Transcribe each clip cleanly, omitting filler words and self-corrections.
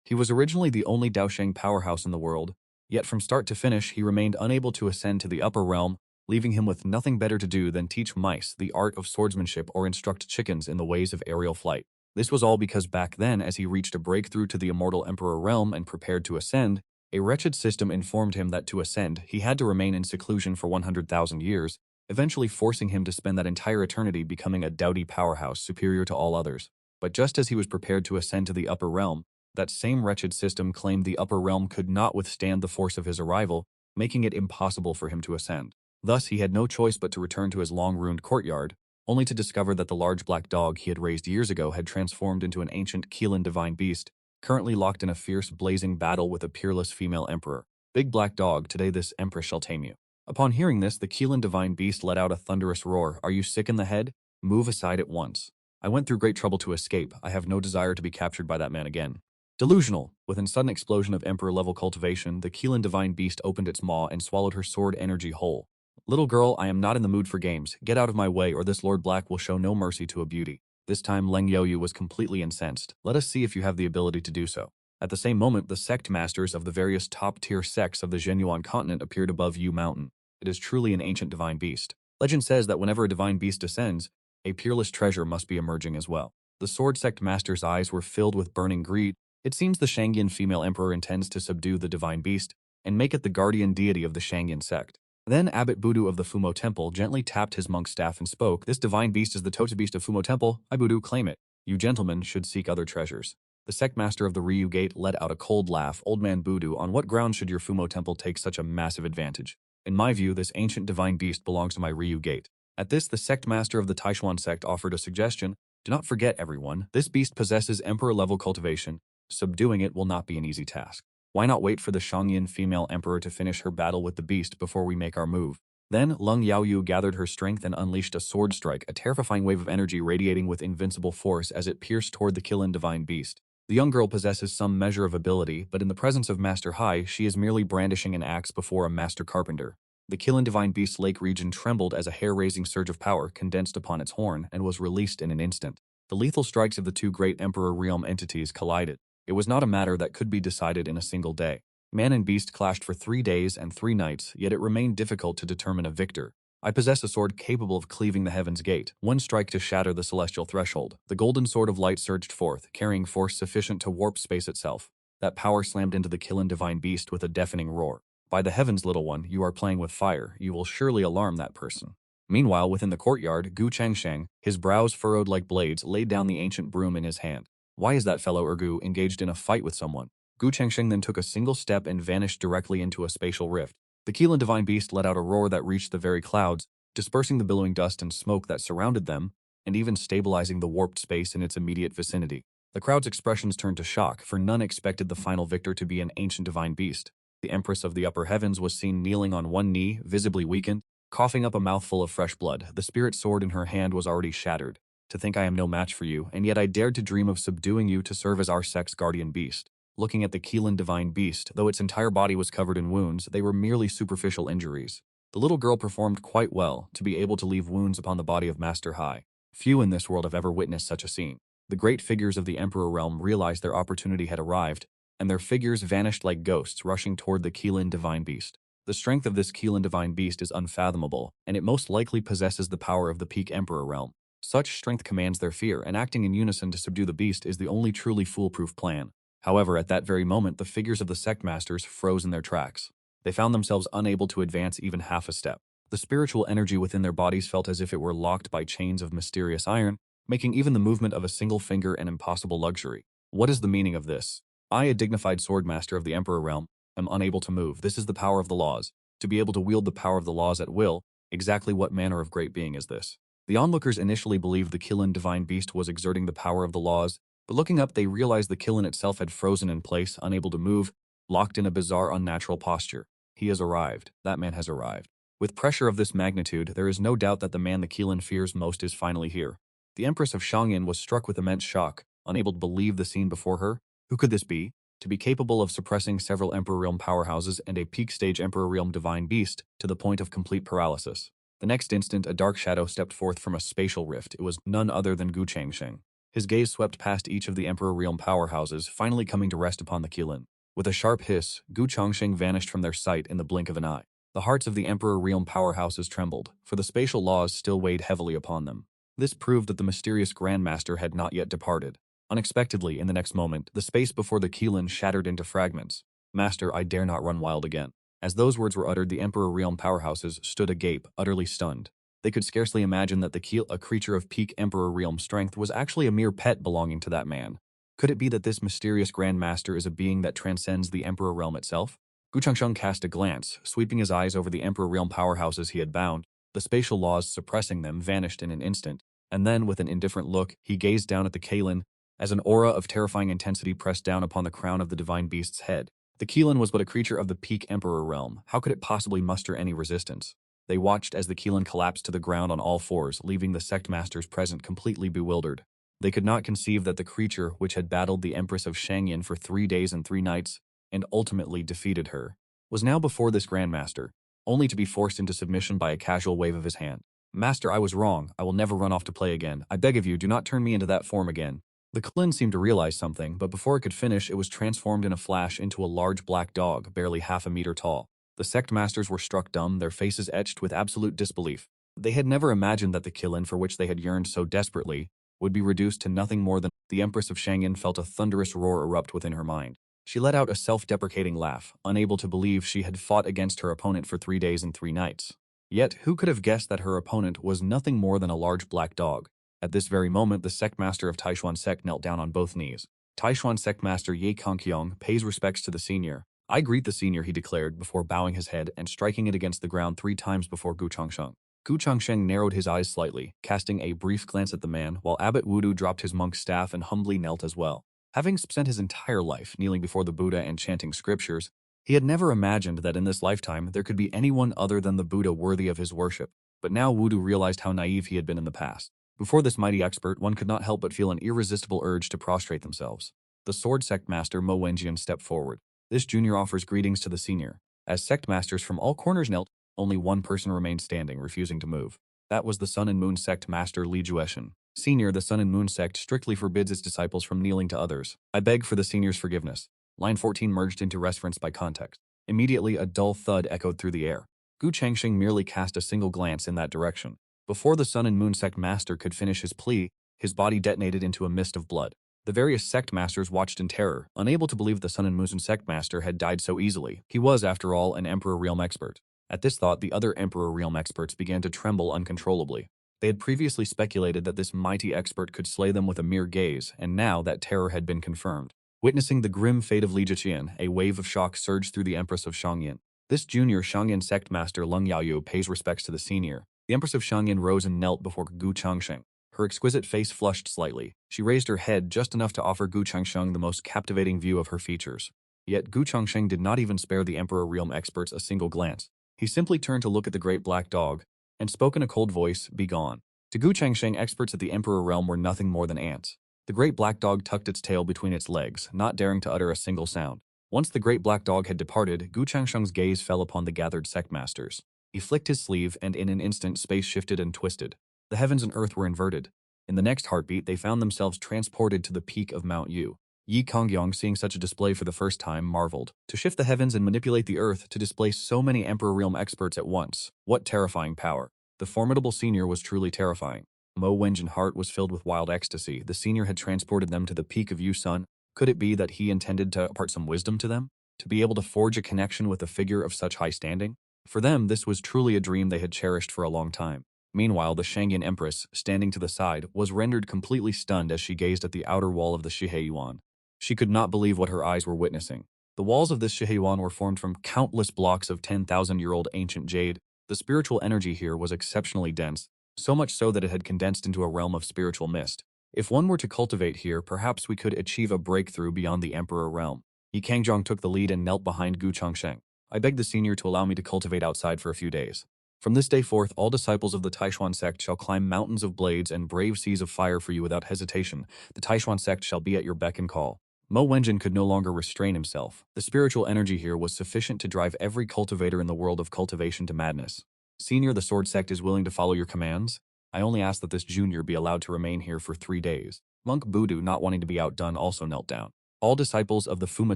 He was originally the only Daosheng powerhouse in the world, yet from start to finish he remained unable to ascend to the upper realm, leaving him with nothing better to do than teach mice the art of swordsmanship or instruct chickens in the ways of aerial flight. This was all because back then, as he reached a breakthrough to the immortal Emperor realm and prepared to ascend, a wretched system informed him that to ascend, he had to remain in seclusion for 100,000 years, eventually forcing him to spend that entire eternity becoming a doughty powerhouse superior to all others. But just as he was prepared to ascend to the upper realm, that same wretched system claimed the upper realm could not withstand the force of his arrival, making it impossible for him to ascend. Thus, he had no choice but to return to his long-ruined courtyard, only to discover that the large black dog he had raised years ago had transformed into an ancient Qilin divine beast, currently locked in a fierce, blazing battle with a peerless female emperor. Big black dog, today this Empress shall tame you. Upon hearing this, the Qilin divine beast let out a thunderous roar. Are you sick in the head? Move aside at once. I went through great trouble to escape. I have no desire to be captured by that man again. Delusional. With a sudden explosion of emperor-level cultivation, the Qilin divine beast opened its maw and swallowed her sword energy whole. Little girl, I am not in the mood for games. Get out of my way or this Lord Black will show no mercy to a beauty. This time Leng Youyu was completely incensed. Let us see if you have the ability to do so. At the same moment, the sect masters of the various top-tier sects of the Zhenyuan continent appeared above Yu Mountain. It is truly an ancient divine beast. Legend says that whenever a divine beast descends, a peerless treasure must be emerging as well. The sword sect master's eyes were filled with burning greed. It seems the Shangyan female emperor intends to subdue the divine beast and make it the guardian deity of the Shangyan sect. Then Abbot Budu of the Fumo Temple gently tapped his monk's staff and spoke, This divine beast is the totem beast of Fumo Temple. I Budu claim it. You gentlemen should seek other treasures. The sect master of the Ryu Gate let out a cold laugh. Old man Budu, on what grounds should your Fumo Temple take such a massive advantage? In my view, this ancient divine beast belongs to my Ryu Gate. At this, the sect master of the Taishuan sect offered a suggestion. Do not forget, everyone, this beast possesses emperor-level cultivation. Subduing it will not be an easy task. Why not wait for the Shangyan female emperor to finish her battle with the beast before we make our move? Then, Leng Yaoyu gathered her strength and unleashed a sword strike, a terrifying wave of energy radiating with invincible force as it pierced toward the Qilin divine beast. The young girl possesses some measure of ability, but in the presence of Master Hai, she is merely brandishing an axe before a master carpenter. The Qilin divine beast's lake region trembled as a hair-raising surge of power condensed upon its horn and was released in an instant. The lethal strikes of the two great Emperor realm entities collided. It was not a matter that could be decided in a single day. Man and beast clashed for 3 days and 3 nights, yet it remained difficult to determine a victor. I possess a sword capable of cleaving the heaven's gate, one strike to shatter the celestial threshold. The golden sword of light surged forth, carrying force sufficient to warp space itself. That power slammed into the Qilin divine beast with a deafening roar. By the heavens, little one, you are playing with fire. You will surely alarm that person. Meanwhile, within the courtyard, Changsheng, his brows furrowed like blades, laid down the ancient broom in his hand. Why is that fellow Ergu engaged in a fight with someone? Changsheng then took a single step and vanished directly into a spatial rift. The Qilin divine beast let out a roar that reached the very clouds, dispersing the billowing dust and smoke that surrounded them, and even stabilizing the warped space in its immediate vicinity. The crowd's expressions turned to shock, for none expected the final victor to be an ancient divine beast. The Empress of the upper heavens was seen kneeling on one knee, visibly weakened, coughing up a mouthful of fresh blood. The spirit sword in her hand was already shattered. To think I am no match for you, and yet I dared to dream of subduing you to serve as our sect's guardian beast. Looking at the Qilin divine beast, though its entire body was covered in wounds, they were merely superficial injuries. The little girl performed quite well, to be able to leave wounds upon the body of Master Hai. Few in this world have ever witnessed such a scene. The great figures of the Emperor realm realized their opportunity had arrived, and their figures vanished like ghosts rushing toward the Qilin divine beast. The strength of this Qilin divine beast is unfathomable, and it most likely possesses the power of the peak Emperor realm. Such strength commands their fear, and acting in unison to subdue the beast is the only truly foolproof plan. However, at that very moment, the figures of the sect masters froze in their tracks. They found themselves unable to advance even half a step. The spiritual energy within their bodies felt as if it were locked by chains of mysterious iron, making even the movement of a single finger an impossible luxury. What is the meaning of this? I, a dignified swordmaster of the Emperor realm, am unable to move. This is the power of the laws. To be able to wield the power of the laws at will, exactly what manner of great being is this? The onlookers initially believed the Qilin divine beast was exerting the power of the laws, but looking up they realized the Qilin itself had frozen in place, unable to move, locked in a bizarre unnatural posture. He has arrived. That man has arrived. With pressure of this magnitude, there is no doubt that the man the Qilin fears most is finally here. The Empress of Shangyan was struck with immense shock, unable to believe the scene before her. Who could this be? To be capable of suppressing several Emperor Realm powerhouses and a peak-stage Emperor Realm divine beast to the point of complete paralysis. The next instant, a dark shadow stepped forth from a spatial rift. It was none other than Changsheng. His gaze swept past each of the Emperor Realm powerhouses, finally coming to rest upon the Qilin. With a sharp hiss, Changsheng vanished from their sight in the blink of an eye. The hearts of the Emperor Realm powerhouses trembled, for the spatial laws still weighed heavily upon them. This proved that the mysterious Grandmaster had not yet departed. Unexpectedly, in the next moment, the space before the Qilin shattered into fragments. "Master, I dare not run wild again." As those words were uttered, the Emperor Realm powerhouses stood agape, utterly stunned. They could scarcely imagine that the Qilin, a creature of peak Emperor Realm strength, was actually a mere pet belonging to that man. Could it be that this mysterious Grandmaster is a being that transcends the Emperor Realm itself? Changsheng cast a glance, sweeping his eyes over the Emperor Realm powerhouses he had bound. The spatial laws suppressing them vanished in an instant, and then, with an indifferent look, he gazed down at the Qilin as an aura of terrifying intensity pressed down upon the crown of the divine beast's head. The Qilin was but a creature of the peak Emperor Realm. How could it possibly muster any resistance? They watched as the Qilin collapsed to the ground on all fours, leaving the sect masters present completely bewildered. They could not conceive that the creature which had battled the Empress of Changyin for 3 days and 3 nights, and ultimately defeated her, was now before this Grandmaster, only to be forced into submission by a casual wave of his hand. "Master, I was wrong. I will never run off to play again. I beg of you, do not turn me into that form again." The Qilin seemed to realize something, but before it could finish, it was transformed in a flash into a large black dog, barely half a meter tall. The sect masters were struck dumb, their faces etched with absolute disbelief. They had never imagined that the Qilin, for which they had yearned so desperately, would be reduced to nothing more than. The Empress of Changyin felt a thunderous roar erupt within her mind. She let out a self-deprecating laugh, unable to believe she had fought against her opponent for 3 days and 3 nights. Yet, who could have guessed that her opponent was nothing more than a large black dog? At this very moment, the sect master of Taishuan sect knelt down on both knees. Taishuan sect master Ye Kongqiong pays respects to the senior. "I greet the senior," he declared, before bowing his head and striking it against the ground 3 times before Changsheng. Changsheng narrowed his eyes slightly, casting a brief glance at the man, while Abbot Wudu dropped his monk's staff and humbly knelt as well. Having spent his entire life kneeling before the Buddha and chanting scriptures, he had never imagined that in this lifetime there could be anyone other than the Buddha worthy of his worship. But now Wudu realized how naive he had been in the past. Before this mighty expert, one could not help but feel an irresistible urge to prostrate themselves. The sword sect master Mo Wenjian stepped forward. This junior offers greetings to the senior. As sect masters from all corners knelt, only one person remained standing, refusing to move. That was the Sun and Moon sect master Li Jueshen. "Senior, the Sun and Moon sect strictly forbids its disciples from kneeling to others. I beg for the senior's forgiveness." Line 14 merged into reference by context. Immediately, a dull thud echoed through the air. Changsheng merely cast a single glance in that direction. Before the Sun and Moon sect master could finish his plea, his body detonated into a mist of blood. The various sect masters watched in terror, unable to believe the Sun and Moon sect master had died so easily. He was, after all, an Emperor Realm expert. At this thought, the other Emperor Realm experts began to tremble uncontrollably. They had previously speculated that this mighty expert could slay them with a mere gaze, and now that terror had been confirmed. Witnessing the grim fate of Li Jiqian, a wave of shock surged through the Empress of Changyin. This junior Changyin sect master Leng Yaoyu pays respects to the senior. The Empress of Changyin rose and knelt before Changsheng. Her exquisite face flushed slightly. She raised her head just enough to offer Changsheng the most captivating view of her features. Yet Changsheng did not even spare the Emperor Realm experts a single glance. He simply turned to look at the great black dog, and spoke in a cold voice, "Be gone." To Changsheng, experts at the Emperor Realm were nothing more than ants. The great black dog tucked its tail between its legs, not daring to utter a single sound. Once the great black dog had departed, Changsheng's gaze fell upon the gathered sect masters. He flicked his sleeve, and in an instant space shifted and twisted. The heavens and earth were inverted. In the next heartbeat, they found themselves transported to the peak of Mount Yu. Yi Kongyong, seeing such a display for the first time, marveled. To shift the heavens and manipulate the earth to display so many Emperor Realm experts at once. What terrifying power. The formidable senior was truly terrifying. Mo Wenjin's heart was filled with wild ecstasy. The senior had transported them to the peak of Yu Sun. Could it be that he intended to impart some wisdom to them? To be able to forge a connection with a figure of such high standing? For them, this was truly a dream they had cherished for a long time. Meanwhile, the Changyin Empress, standing to the side, was rendered completely stunned as she gazed at the outer wall of the Shiheyuan. She could not believe what her eyes were witnessing. The walls of this Shiheyuan were formed from countless blocks of 10,000-year-old ancient jade. The spiritual energy here was exceptionally dense, so much so that it had condensed into a realm of spiritual mist. If one were to cultivate here, perhaps we could achieve a breakthrough beyond the Emperor realm. Yi Kangjong took the lead and knelt behind Changsheng. "I beg the senior to allow me to cultivate outside for a few days. From this day forth, all disciples of the Taishuan sect shall climb mountains of blades and brave seas of fire for you without hesitation. The Taishuan sect shall be at your beck and call." Mo Wenjin could no longer restrain himself. The spiritual energy here was sufficient to drive every cultivator in the world of cultivation to madness. "Senior, the sword sect is willing to follow your commands. I only ask that this junior be allowed to remain here for 3 days. Monk Budu, not wanting to be outdone, also knelt down. All disciples of the Fuma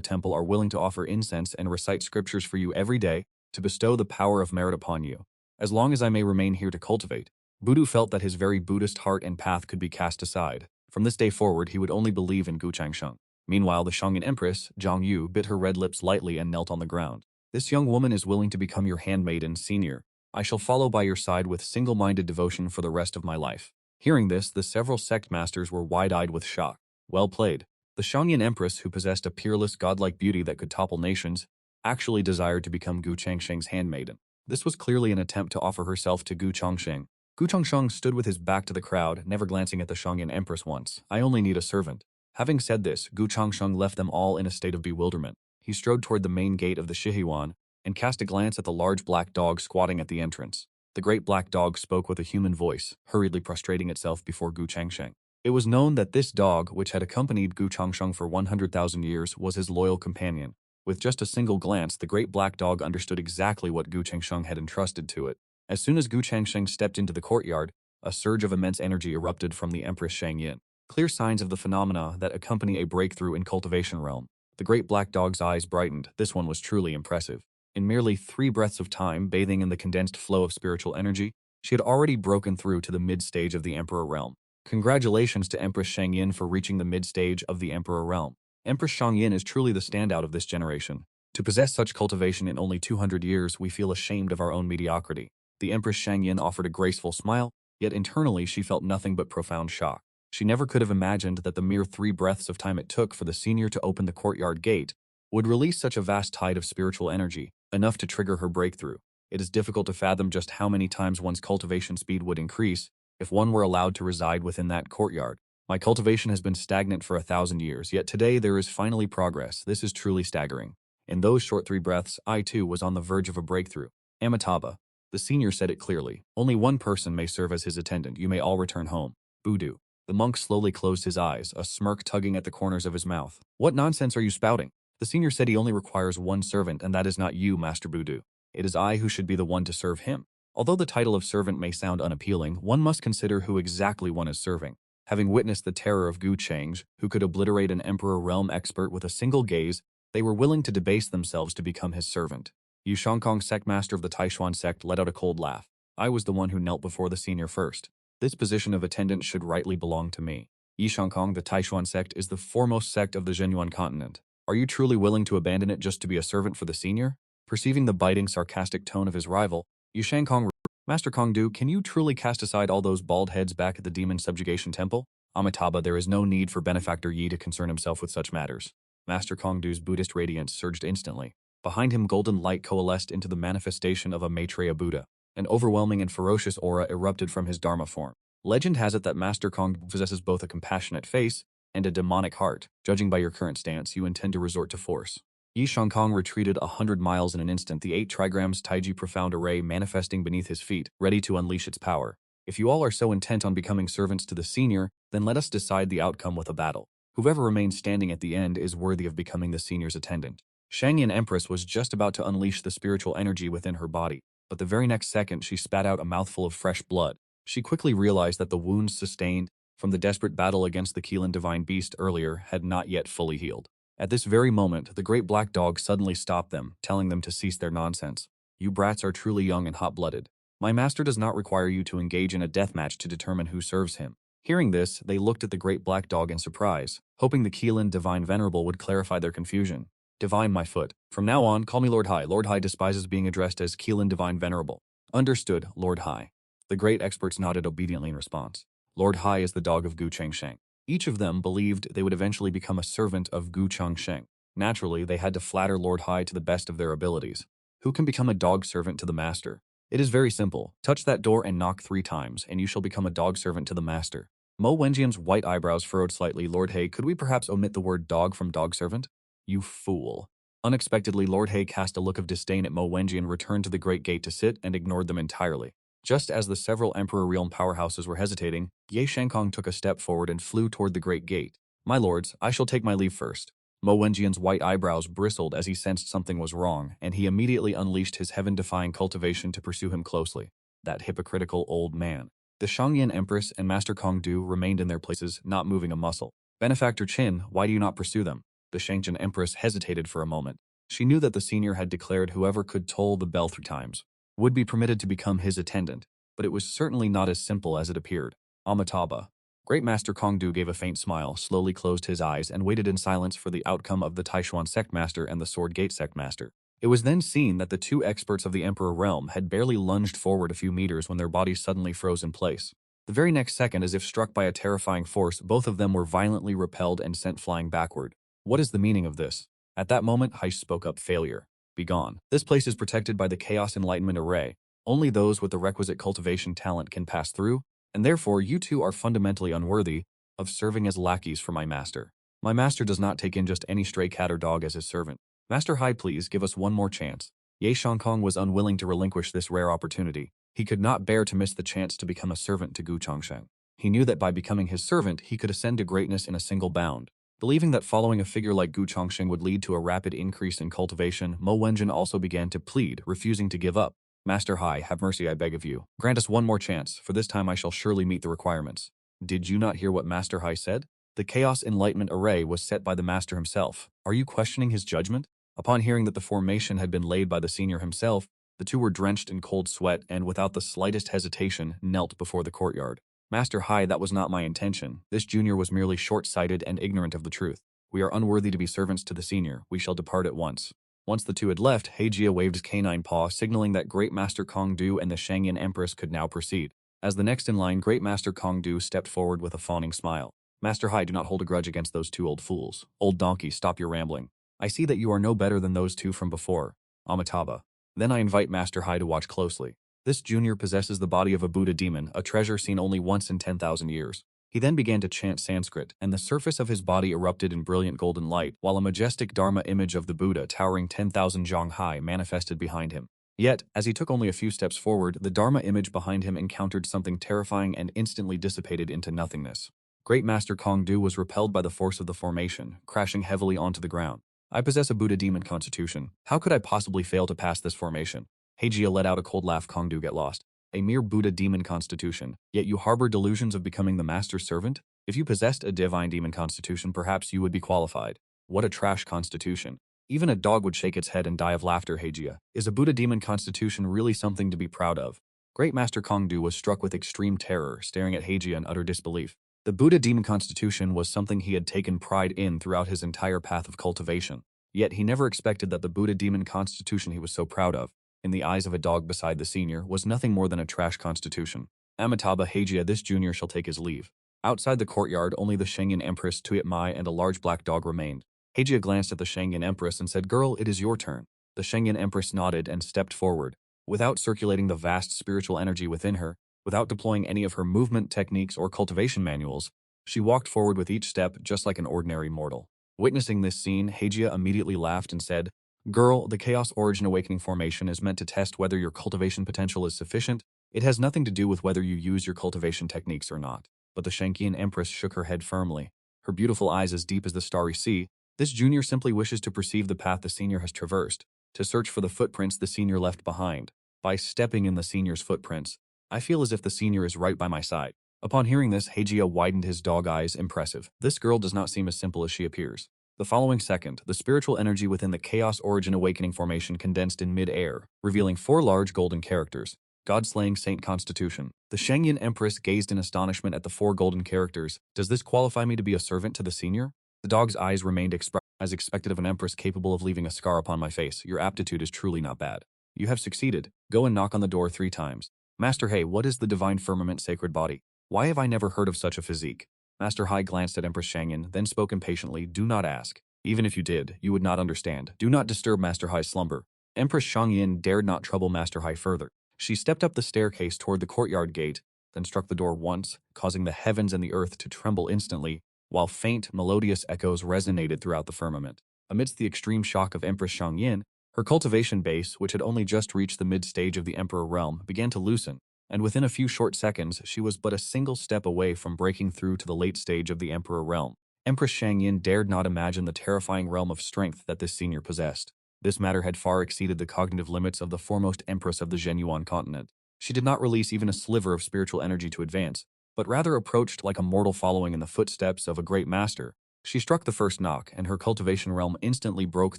Temple are willing to offer incense and recite scriptures for you every day to bestow the power of merit upon you. As long as I may remain here to cultivate. Budu felt that his very Buddhist heart and path could be cast aside. From this day forward, he would only believe in Changsheng. Meanwhile, the Shangyan Empress, Zhang Yu, bit her red lips lightly and knelt on the ground. This young woman is willing to become your handmaiden, senior. I shall follow by your side with single-minded devotion for the rest of my life. Hearing this, the several sect masters were wide-eyed with shock. Well played. The Shangyan Empress, who possessed a peerless godlike beauty that could topple nations, actually desired to become Gu Changsheng's handmaiden. This was clearly an attempt to offer herself to Gu Changsheng. Gu Changsheng stood with his back to the crowd, never glancing at the Shangyan Empress once. I only need a servant. Having said this, Gu Changsheng left them all in a state of bewilderment. He strode toward the main gate of the Shihuan and cast a glance at the large black dog squatting at the entrance. The great black dog spoke with a human voice, hurriedly prostrating itself before Gu Changsheng. It was known that this dog, which had accompanied Gu Changsheng for 100,000 years, was his loyal companion. With just a single glance, the great black dog understood exactly what Gu Changsheng had entrusted to it. As soon as Gu Changsheng stepped into the courtyard, a surge of immense energy erupted from the Empress Shang Yin. Clear signs of the phenomena that accompany a breakthrough in cultivation realm. The great black dog's eyes brightened. This one was truly impressive. In merely 3 breaths of time, bathing in the condensed flow of spiritual energy, she had already broken through to the mid-stage of the Emperor realm. Congratulations to Empress Shang Yin for reaching the mid-stage of the Emperor realm. Empress Shang Yin is truly the standout of this generation. To possess such cultivation in only 200 years, we feel ashamed of our own mediocrity. The Empress Shang Yin offered a graceful smile, yet internally she felt nothing but profound shock. She never could have imagined that the mere 3 breaths of time it took for the senior to open the courtyard gate would release such a vast tide of spiritual energy, enough to trigger her breakthrough. It is difficult to fathom just how many times one's cultivation speed would increase if one were allowed to reside within that courtyard. My cultivation has been stagnant for 1,000 years, yet today there is finally progress. This is truly staggering. In those short 3 breaths, I too was on the verge of a breakthrough. Amitabha. The senior said it clearly. Only one person may serve as his attendant. You may all return home. Budu. The monk slowly closed his eyes, a smirk tugging at the corners of his mouth. What nonsense are you spouting? The senior said he only requires one servant, and that is not you, Master Budu. It is I who should be the one to serve him. Although the title of servant may sound unappealing, one must consider who exactly one is serving. Having witnessed the terror of Gu Changsheng, who could obliterate an Emperor realm expert with a single gaze, they were willing to debase themselves to become his servant. Yu Shangkong, sect master of the Taishuan sect, let out a cold laugh. I was the one who knelt before the senior first. This position of attendant should rightly belong to me. Yi Shangkong, the Taishuan sect, is the foremost sect of the Zhenyuan continent. Are you truly willing to abandon it just to be a servant for the senior? Perceiving the biting, sarcastic tone of his rival, Yu Shangkong, Master Kongdu, can you truly cast aside all those bald heads back at the demon subjugation temple? Amitabha, there is no need for benefactor Yi to concern himself with such matters. Master Kongdu's Buddhist radiance surged instantly. Behind him, golden light coalesced into the manifestation of a Maitreya Buddha. An overwhelming and ferocious aura erupted from his Dharma form. Legend has it that Master Kong possesses both a compassionate face and a demonic heart. Judging by your current stance, you intend to resort to force. Yi Shangkong retreated 100 miles in an instant, the 8 trigrams Taiji profound array manifesting beneath his feet, ready to unleash its power. If you all are so intent on becoming servants to the senior, then let us decide the outcome with a battle. Whoever remains standing at the end is worthy of becoming the senior's attendant. Shangyan Empress was just about to unleash the spiritual energy within her body, but the very next second she spat out a mouthful of fresh blood. She quickly realized that the wounds sustained from the desperate battle against the Qilin divine beast earlier had not yet fully healed. At this very moment, the great black dog suddenly stopped them, telling them to cease their nonsense. You brats are truly young and hot-blooded. My master does not require you to engage in a death match to determine who serves him. Hearing this, they looked at the great black dog in surprise, hoping the Qilin divine venerable would clarify their confusion. Divine, my foot. From now on, call me Lord High. Lord High despises being addressed as Qilin divine venerable. Understood, Lord High. The great experts nodded obediently in response. Lord High is the dog of Gu Changsheng. Each of them believed they would eventually become a servant of Gu Changsheng. Naturally, they had to flatter Lord High to the best of their abilities. Who can become a dog servant to the master? It is very simple. Touch that door and knock 3 times, and you shall become a dog servant to the master. Mo Wenjian's white eyebrows furrowed slightly. Lord He, could we perhaps omit the word dog from dog servant? You fool. Unexpectedly, Lord He cast a look of disdain at Mo Wenjian, returned to the great gate to sit, and ignored them entirely. Just as the several Emperor realm powerhouses were hesitating, Ye Shangkong took a step forward and flew toward the great gate. My lords, I shall take my leave first. Mo Wenjian's white eyebrows bristled as he sensed something was wrong, and he immediately unleashed his heaven-defying cultivation to pursue him closely. That hypocritical old man. The Shangyin Empress and Master Kongdu remained in their places, not moving a muscle. Benefactor Qin, why do you not pursue them? The Shangyin Empress hesitated for a moment. She knew that the senior had declared whoever could toll the bell 3 times would be permitted to become his attendant, but it was certainly not as simple as it appeared. Amitabha. Great Master Kongdu gave a faint smile, slowly closed his eyes, and waited in silence for the outcome of the Taishuan Sect Master and the Sword Gate Sect Master. It was then seen that the two experts of the Emperor Realm had barely lunged forward a few meters when their bodies suddenly froze in place. The very next second, as if struck by a terrifying force, both of them were violently repelled and sent flying backward. What is the meaning of this? At that moment, Heish spoke up, failure. Begone. This place is protected by the Chaos Enlightenment Array. Only those with the requisite cultivation talent can pass through, and therefore you two are fundamentally unworthy of serving as lackeys for my master. My master does not take in just any stray cat or dog as his servant. Master Hai, please give us one more chance. Ye Shangkong was unwilling to relinquish this rare opportunity. He could not bear to miss the chance to become a servant to Gu Changsheng. He knew that by becoming his servant, he could ascend to greatness in a single bound. Believing that following a figure like Gu Changsheng would lead to a rapid increase in cultivation, Mo Wenjin also began to plead, refusing to give up. Master Hai, have mercy, I beg of you. Grant us one more chance, for this time I shall surely meet the requirements. Did you not hear what Master Hai said? The Chaos Enlightenment Array was set by the Master himself. Are you questioning his judgment? Upon hearing that the formation had been laid by the senior himself, the two were drenched in cold sweat and, without the slightest hesitation, knelt before the courtyard. Master Hai, that was not my intention. This junior was merely short-sighted and ignorant of the truth. We are unworthy to be servants to the senior. We shall depart at once. Once the two had left, Heijia waved his canine paw, signaling that Great Master Kongdu and the Shangyin Empress could now proceed. As the next in line, Great Master Kongdu stepped forward with a fawning smile. Master Hai, do not hold a grudge against those two old fools. Old donkey, stop your rambling. I see that you are no better than those two from before. Amitabha. Then I invite Master Hai to watch closely. This junior possesses the body of a Buddha demon, a treasure seen only once in 10,000 years. He then began to chant Sanskrit, and the surface of his body erupted in brilliant golden light, while a majestic Dharma image of the Buddha towering 10,000 zhang high manifested behind him. Yet, as he took only a few steps forward, the Dharma image behind him encountered something terrifying and instantly dissipated into nothingness. Great Master Kongdu was repelled by the force of the formation, crashing heavily onto the ground. I possess a Buddha demon constitution. How could I possibly fail to pass this formation? Heijia let out a cold laugh. Kongdu, get lost. A mere Buddha demon constitution, yet you harbor delusions of becoming the master's servant? If you possessed a divine demon constitution, perhaps you would be qualified. What a trash constitution. Even a dog would shake its head and die of laughter. Heijia, is a Buddha demon constitution really something to be proud of? Great Master Kongdu was struck with extreme terror, staring at Heijia in utter disbelief. The Buddha demon constitution was something he had taken pride in throughout his entire path of cultivation. Yet he never expected that the Buddha demon constitution he was so proud of, in the eyes of a dog beside the senior, was nothing more than a trash constitution. Amitabha, Heijia, this junior shall take his leave. Outside the courtyard, only the Shangyin Empress, Tuyat Mai, and a large black dog remained. Heijia glanced at the Shangyin Empress and said, Girl, it is your turn. The Shangyin Empress nodded and stepped forward. Without circulating the vast spiritual energy within her, without deploying any of her movement techniques or cultivation manuals, she walked forward with each step just like an ordinary mortal. Witnessing this scene, Heijia immediately laughed and said, Girl, the Chaos Origin Awakening formation is meant to test whether your cultivation potential is sufficient. It has nothing to do with whether you use your cultivation techniques or not. But the Shangyin Empress shook her head firmly. Her beautiful eyes as deep as the starry sea. This junior simply wishes to perceive the path the senior has traversed, to search for the footprints the senior left behind. By stepping in the senior's footprints, I feel as if the senior is right by my side. Upon hearing this, Heijia widened his dog eyes. Impressive. This girl does not seem as simple as she appears. The following second, the spiritual energy within the Chaos Origin Awakening formation condensed in mid-air, revealing 4 large golden characters. God-slaying Saint Constitution. The Shangyin Empress gazed in astonishment at the 4 golden characters. Does this qualify me to be a servant to the senior? The dog's eyes remained expressed as expected of an empress capable of leaving a scar upon my face. Your aptitude is truly not bad. You have succeeded. Go and knock on the door 3 times. Master Hai, what is the Divine Firmament Sacred Body? Why have I never heard of such a physique? Master Hai glanced at Empress Shangyin, then spoke impatiently. Do not ask. Even if you did, you would not understand. Do not disturb Master Hai's slumber. Empress Shangyin dared not trouble Master Hai further. She stepped up the staircase toward the courtyard gate, then struck the door once, causing the heavens and the earth to tremble instantly, while faint, melodious echoes resonated throughout the firmament. Amidst the extreme shock of Empress Shangyin, her cultivation base, which had only just reached the mid-stage of the Emperor realm, began to loosen, and within a few short seconds, she was but a single step away from breaking through to the late stage of the Emperor realm. Empress Shangyin dared not imagine the terrifying realm of strength that this senior possessed. This matter had far exceeded the cognitive limits of the foremost empress of the Zhenyuan continent. She did not release even a sliver of spiritual energy to advance, but rather approached like a mortal following in the footsteps of a great master. She struck the first knock, and her cultivation realm instantly broke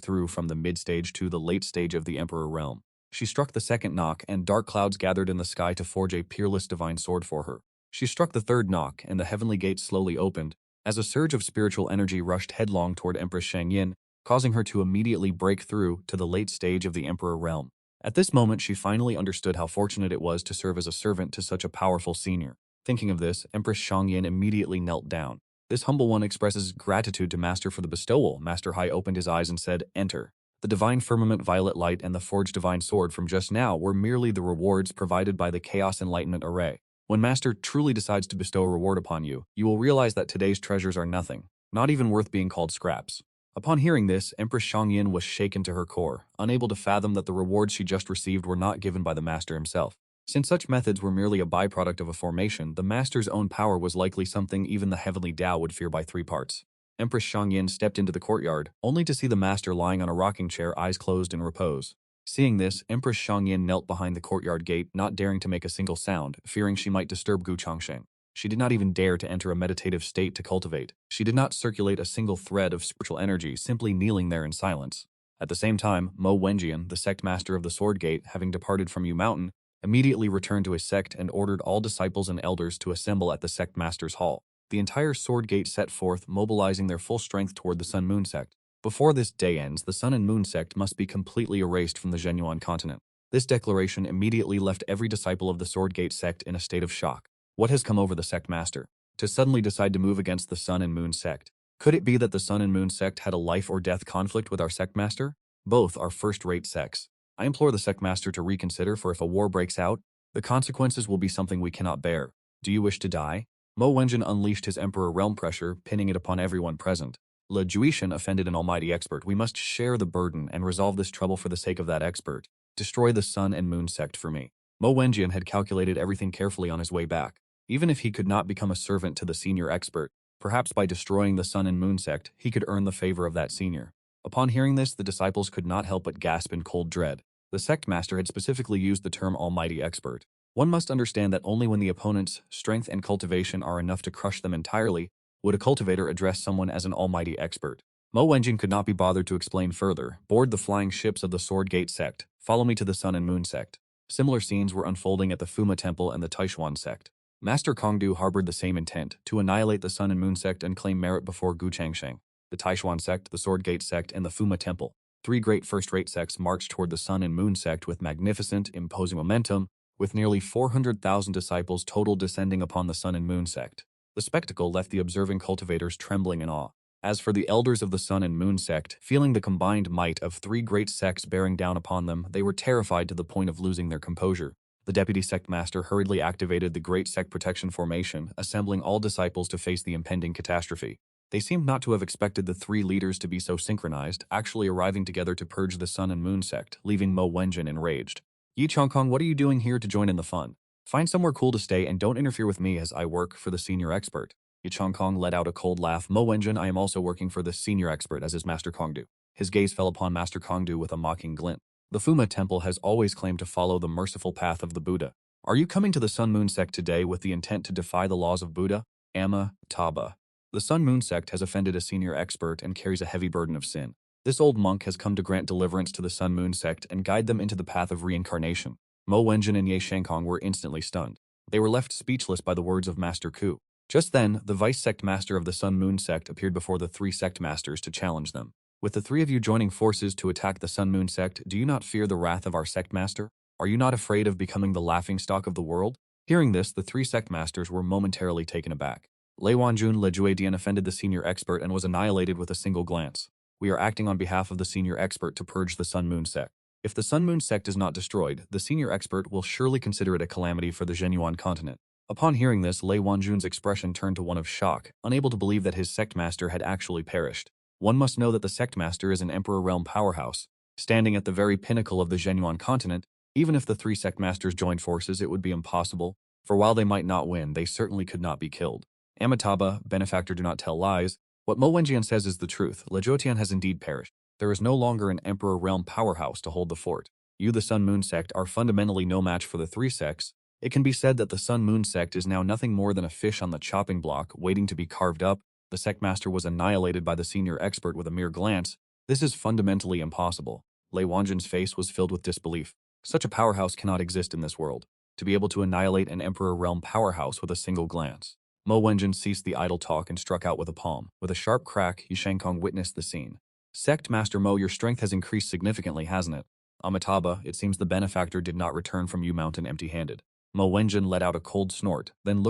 through from the mid-stage to the late stage of the Emperor realm. She struck the second knock, and dark clouds gathered in the sky to forge a peerless divine sword for her. She struck the third knock, and the heavenly gates slowly opened, as a surge of spiritual energy rushed headlong toward Empress Shangyin, causing her to immediately break through to the late stage of the Emperor realm. At this moment, she finally understood how fortunate it was to serve as a servant to such a powerful senior. Thinking of this, Empress Shangyin immediately knelt down. This humble one expresses gratitude to Master for the bestowal. Master Hai opened his eyes and said, "Enter." The divine firmament violet light and the forged divine sword from just now were merely the rewards provided by the Chaos Enlightenment Array. When Master truly decides to bestow a reward upon you, you will realize that today's treasures are nothing, not even worth being called scraps. Upon hearing this, Empress Shangyin was shaken to her core, unable to fathom that the rewards she just received were not given by the Master himself. Since such methods were merely a byproduct of a formation, the Master's own power was likely something even the heavenly Tao would fear by 3 parts. Empress Shangyin stepped into the courtyard, only to see the Master lying on a rocking chair, eyes closed in repose. Seeing this, Empress Shangyin knelt behind the courtyard gate, not daring to make a single sound, fearing she might disturb Changsheng. She did not even dare to enter a meditative state to cultivate. She did not circulate a single thread of spiritual energy, simply kneeling there in silence. At the same time, Mo Wenjian, the sect master of the Sword Gate, having departed from Yu Mountain, immediately returned to his sect and ordered all disciples and elders to assemble at the sect master's hall. The entire Sword Gate set forth, mobilizing their full strength toward the Sun Moon sect. Before this day ends, the Sun and Moon sect must be completely erased from the Zhenyuan continent. This declaration immediately left every disciple of the Sword Gate sect in a state of shock. What has come over the sect master to suddenly decide to move against the Sun and Moon sect? Could it be that the Sun and Moon sect had a life or death conflict with our sect master? Both are first-rate sects. I implore the sect master to reconsider, for if a war breaks out, the consequences will be something we cannot bear. Do you wish to die? Mo Wenjin unleashed his Emperor realm pressure, pinning it upon everyone present. Le Juishan offended an almighty expert. We must share the burden and resolve this trouble for the sake of that expert. Destroy the Sun and Moon sect for me. Mo Wenjian had calculated everything carefully on his way back. Even if he could not become a servant to the senior expert, perhaps by destroying the Sun and Moon sect, he could earn the favor of that senior. Upon hearing this, the disciples could not help but gasp in cold dread. The sect master had specifically used the term almighty expert. One must understand that only when the opponent's strength and cultivation are enough to crush them entirely would a cultivator address someone as an almighty expert. Mo Wenjin could not be bothered to explain further. Board the flying ships of the Sword Gate sect. Follow me to the Sun and Moon sect. Similar scenes were unfolding at the Fuma Temple and the Taishuan sect. Master Kongdu harbored the same intent, to annihilate the Sun and Moon sect and claim merit before Changsheng. The Taishuan sect, the Sword Gate sect, and the Fuma Temple. 3 great first-rate sects marched toward the Sun and Moon sect with magnificent, imposing momentum, with nearly 400,000 disciples total descending upon the Sun and Moon sect. The spectacle left the observing cultivators trembling in awe. As for the elders of the Sun and Moon sect, feeling the combined might of 3 great sects bearing down upon them, they were terrified to the point of losing their composure. The deputy sect master hurriedly activated the Great Sect Protection Formation, assembling all disciples to face the impending catastrophe. They seemed not to have expected the 3 leaders to be so synchronized, actually arriving together to purge the Sun and Moon sect, leaving Mo Wenjin enraged. Yi Chongkong, what are you doing here to join in the fun? Find somewhere cool to stay and don't interfere with me as I work for the senior expert. Yi Chongkong let out a cold laugh. Mo Wenjin, I am also working for the senior expert as is Master Kongdu. His gaze fell upon Master Kongdu with a mocking glint. The Fuma Temple has always claimed to follow the merciful path of the Buddha. Are you coming to the Sun Moon sect today with the intent to defy the laws of Buddha? Amitabha. The Sun Moon sect has offended a senior expert and carries a heavy burden of sin. This old monk has come to grant deliverance to the Sun Moon sect and guide them into the path of reincarnation. Mo Wenjin and Ye Shenkong were instantly stunned. They were left speechless by the words of Master Ku. Just then, the vice sect master of the Sun Moon sect appeared before the 3 sect masters to challenge them. With the 3 of you joining forces to attack the Sun Moon sect, do you not fear the wrath of our sect master? Are you not afraid of becoming the laughingstock of the world? Hearing this, the 3 sect masters were momentarily taken aback. Lei Wanjun Le Juedian offended the senior expert and was annihilated with a single glance. We are acting on behalf of the senior expert to purge the Sun Moon sect. If the Sun Moon sect is not destroyed, the senior expert will surely consider it a calamity for the Zhenyuan continent. Upon hearing this, Lei Wanjun's expression turned to one of shock, unable to believe that his sect master had actually perished. One must know that the sect master is an Emperor realm powerhouse, standing at the very pinnacle of the Zhenyuan continent. Even if the 3 sect masters joined forces, it would be impossible, for while they might not win, they certainly could not be killed. Amitabha, benefactor, do not tell lies. What Mo Wenjian says is the truth. Le Jotian has indeed perished. There is no longer an Emperor realm powerhouse to hold the fort. You, the Sun Moon sect, are fundamentally no match for the three sects. It can be said that the Sun Moon sect is now nothing more than a fish on the chopping block waiting to be carved up. The sect master was annihilated by the senior expert with a mere glance. This is fundamentally impossible. Lei Wanjin's face was filled with disbelief. Such a powerhouse cannot exist in this world. To be able to annihilate an Emperor Realm powerhouse with a single glance. Mo Wenjin ceased the idle talk and struck out with a palm. With a sharp crack, Shangkong witnessed the scene. Sect Master Mo, your strength has increased significantly, hasn't it? Amitabha, it seems the benefactor did not return from Yu Mountain empty-handed. Mo Wenjin let out a cold snort, then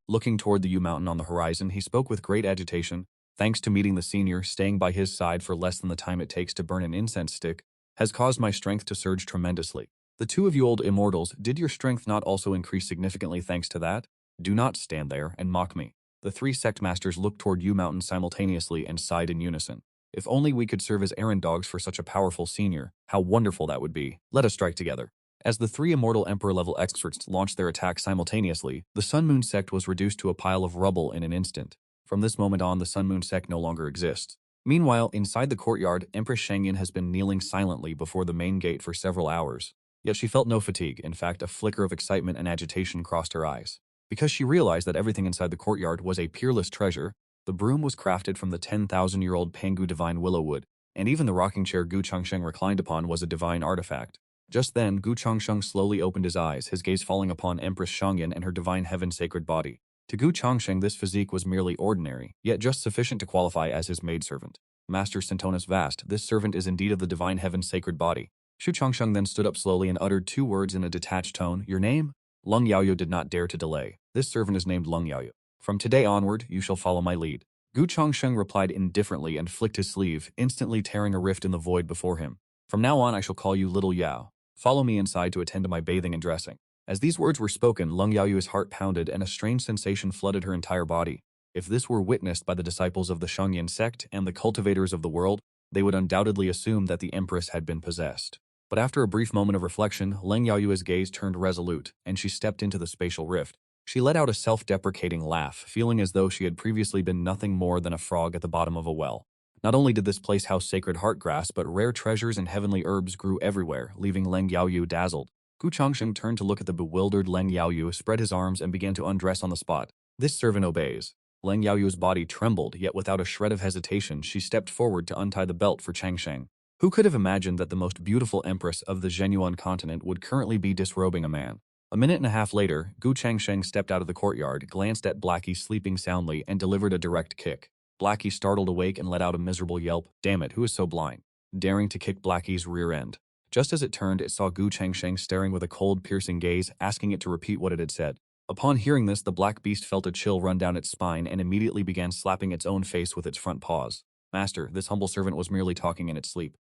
looking toward the Yu Mountain on the horizon, he spoke with great agitation. Thanks to meeting the senior, staying by his side for less than the time it takes to burn an incense stick, has caused my strength to surge tremendously. The two of you old immortals, did your strength not also increase significantly thanks to that? Do not stand there and mock me. The three sect masters looked toward Yu Mountain simultaneously and sighed in unison. If only we could serve as errand dogs for such a powerful senior, how wonderful that would be. Let us strike together. As the three immortal Emperor-level experts launched their attack simultaneously, the Sun Moon sect was reduced to a pile of rubble in an instant. From this moment on, the Sun Moon sect no longer exists. Meanwhile, inside the courtyard, Empress Changyin has been kneeling silently before the main gate for several hours. Yet she felt no fatigue. In fact, a flicker of excitement and agitation crossed her eyes. Because she realized that everything inside the courtyard was a peerless treasure, the broom was crafted from the 10,000-year-old Pangu divine willow wood, and even the rocking chair Gu Changsheng reclined upon was a divine artifact. Just then, Gu Changsheng slowly opened his eyes, his gaze falling upon Empress Changyin and her divine heaven sacred body. To Gu Changsheng, this physique was merely ordinary, yet just sufficient to qualify as his maidservant. Master Centonus Vast, this servant is indeed of the divine heaven sacred body. Shu Changsheng then stood up slowly and uttered two words in a detached tone. Your name? Lung Yaoyu did not dare to delay. This servant is named Lung Yaoyu. From today onward, you shall follow my lead. Gu Changsheng replied indifferently and flicked his sleeve, instantly tearing a rift in the void before him. From now on, I shall call you Little Yao. Follow me inside to attend to my bathing and dressing. As these words were spoken, Lung Yaoyu's heart pounded and a strange sensation flooded her entire body. If this were witnessed by the disciples of the Shangyin sect and the cultivators of the world, they would undoubtedly assume that the Empress had been possessed. But after a brief moment of reflection, Leng Yaoyu's gaze turned resolute, and she stepped into the spatial rift. She let out a self-deprecating laugh, feeling as though she had previously been nothing more than a frog at the bottom of a well. Not only did this place house sacred heart grass, but rare treasures and heavenly herbs grew everywhere, leaving Leng Yaoyu dazzled. Gu Changsheng turned to look at the bewildered Leng Yaoyu, spread his arms, and began to undress on the spot. This servant obeys. Leng Yaoyu's body trembled, yet without a shred of hesitation, she stepped forward to untie the belt for Changsheng. Who could have imagined that the most beautiful empress of the Zhenyuan continent would currently be disrobing a man? A minute and a half later, Gu Changsheng stepped out of the courtyard, glanced at Blackie sleeping soundly, and delivered a direct kick. Blackie startled awake and let out a miserable yelp. Damn it, who is so blind? Daring to kick Blackie's rear end. Just as it turned, it saw Gu Changsheng staring with a cold, piercing gaze, asking it to repeat what it had said. Upon hearing this, the black beast felt a chill run down its spine and immediately began slapping its own face with its front paws. Master, this humble servant was merely talking in its sleep.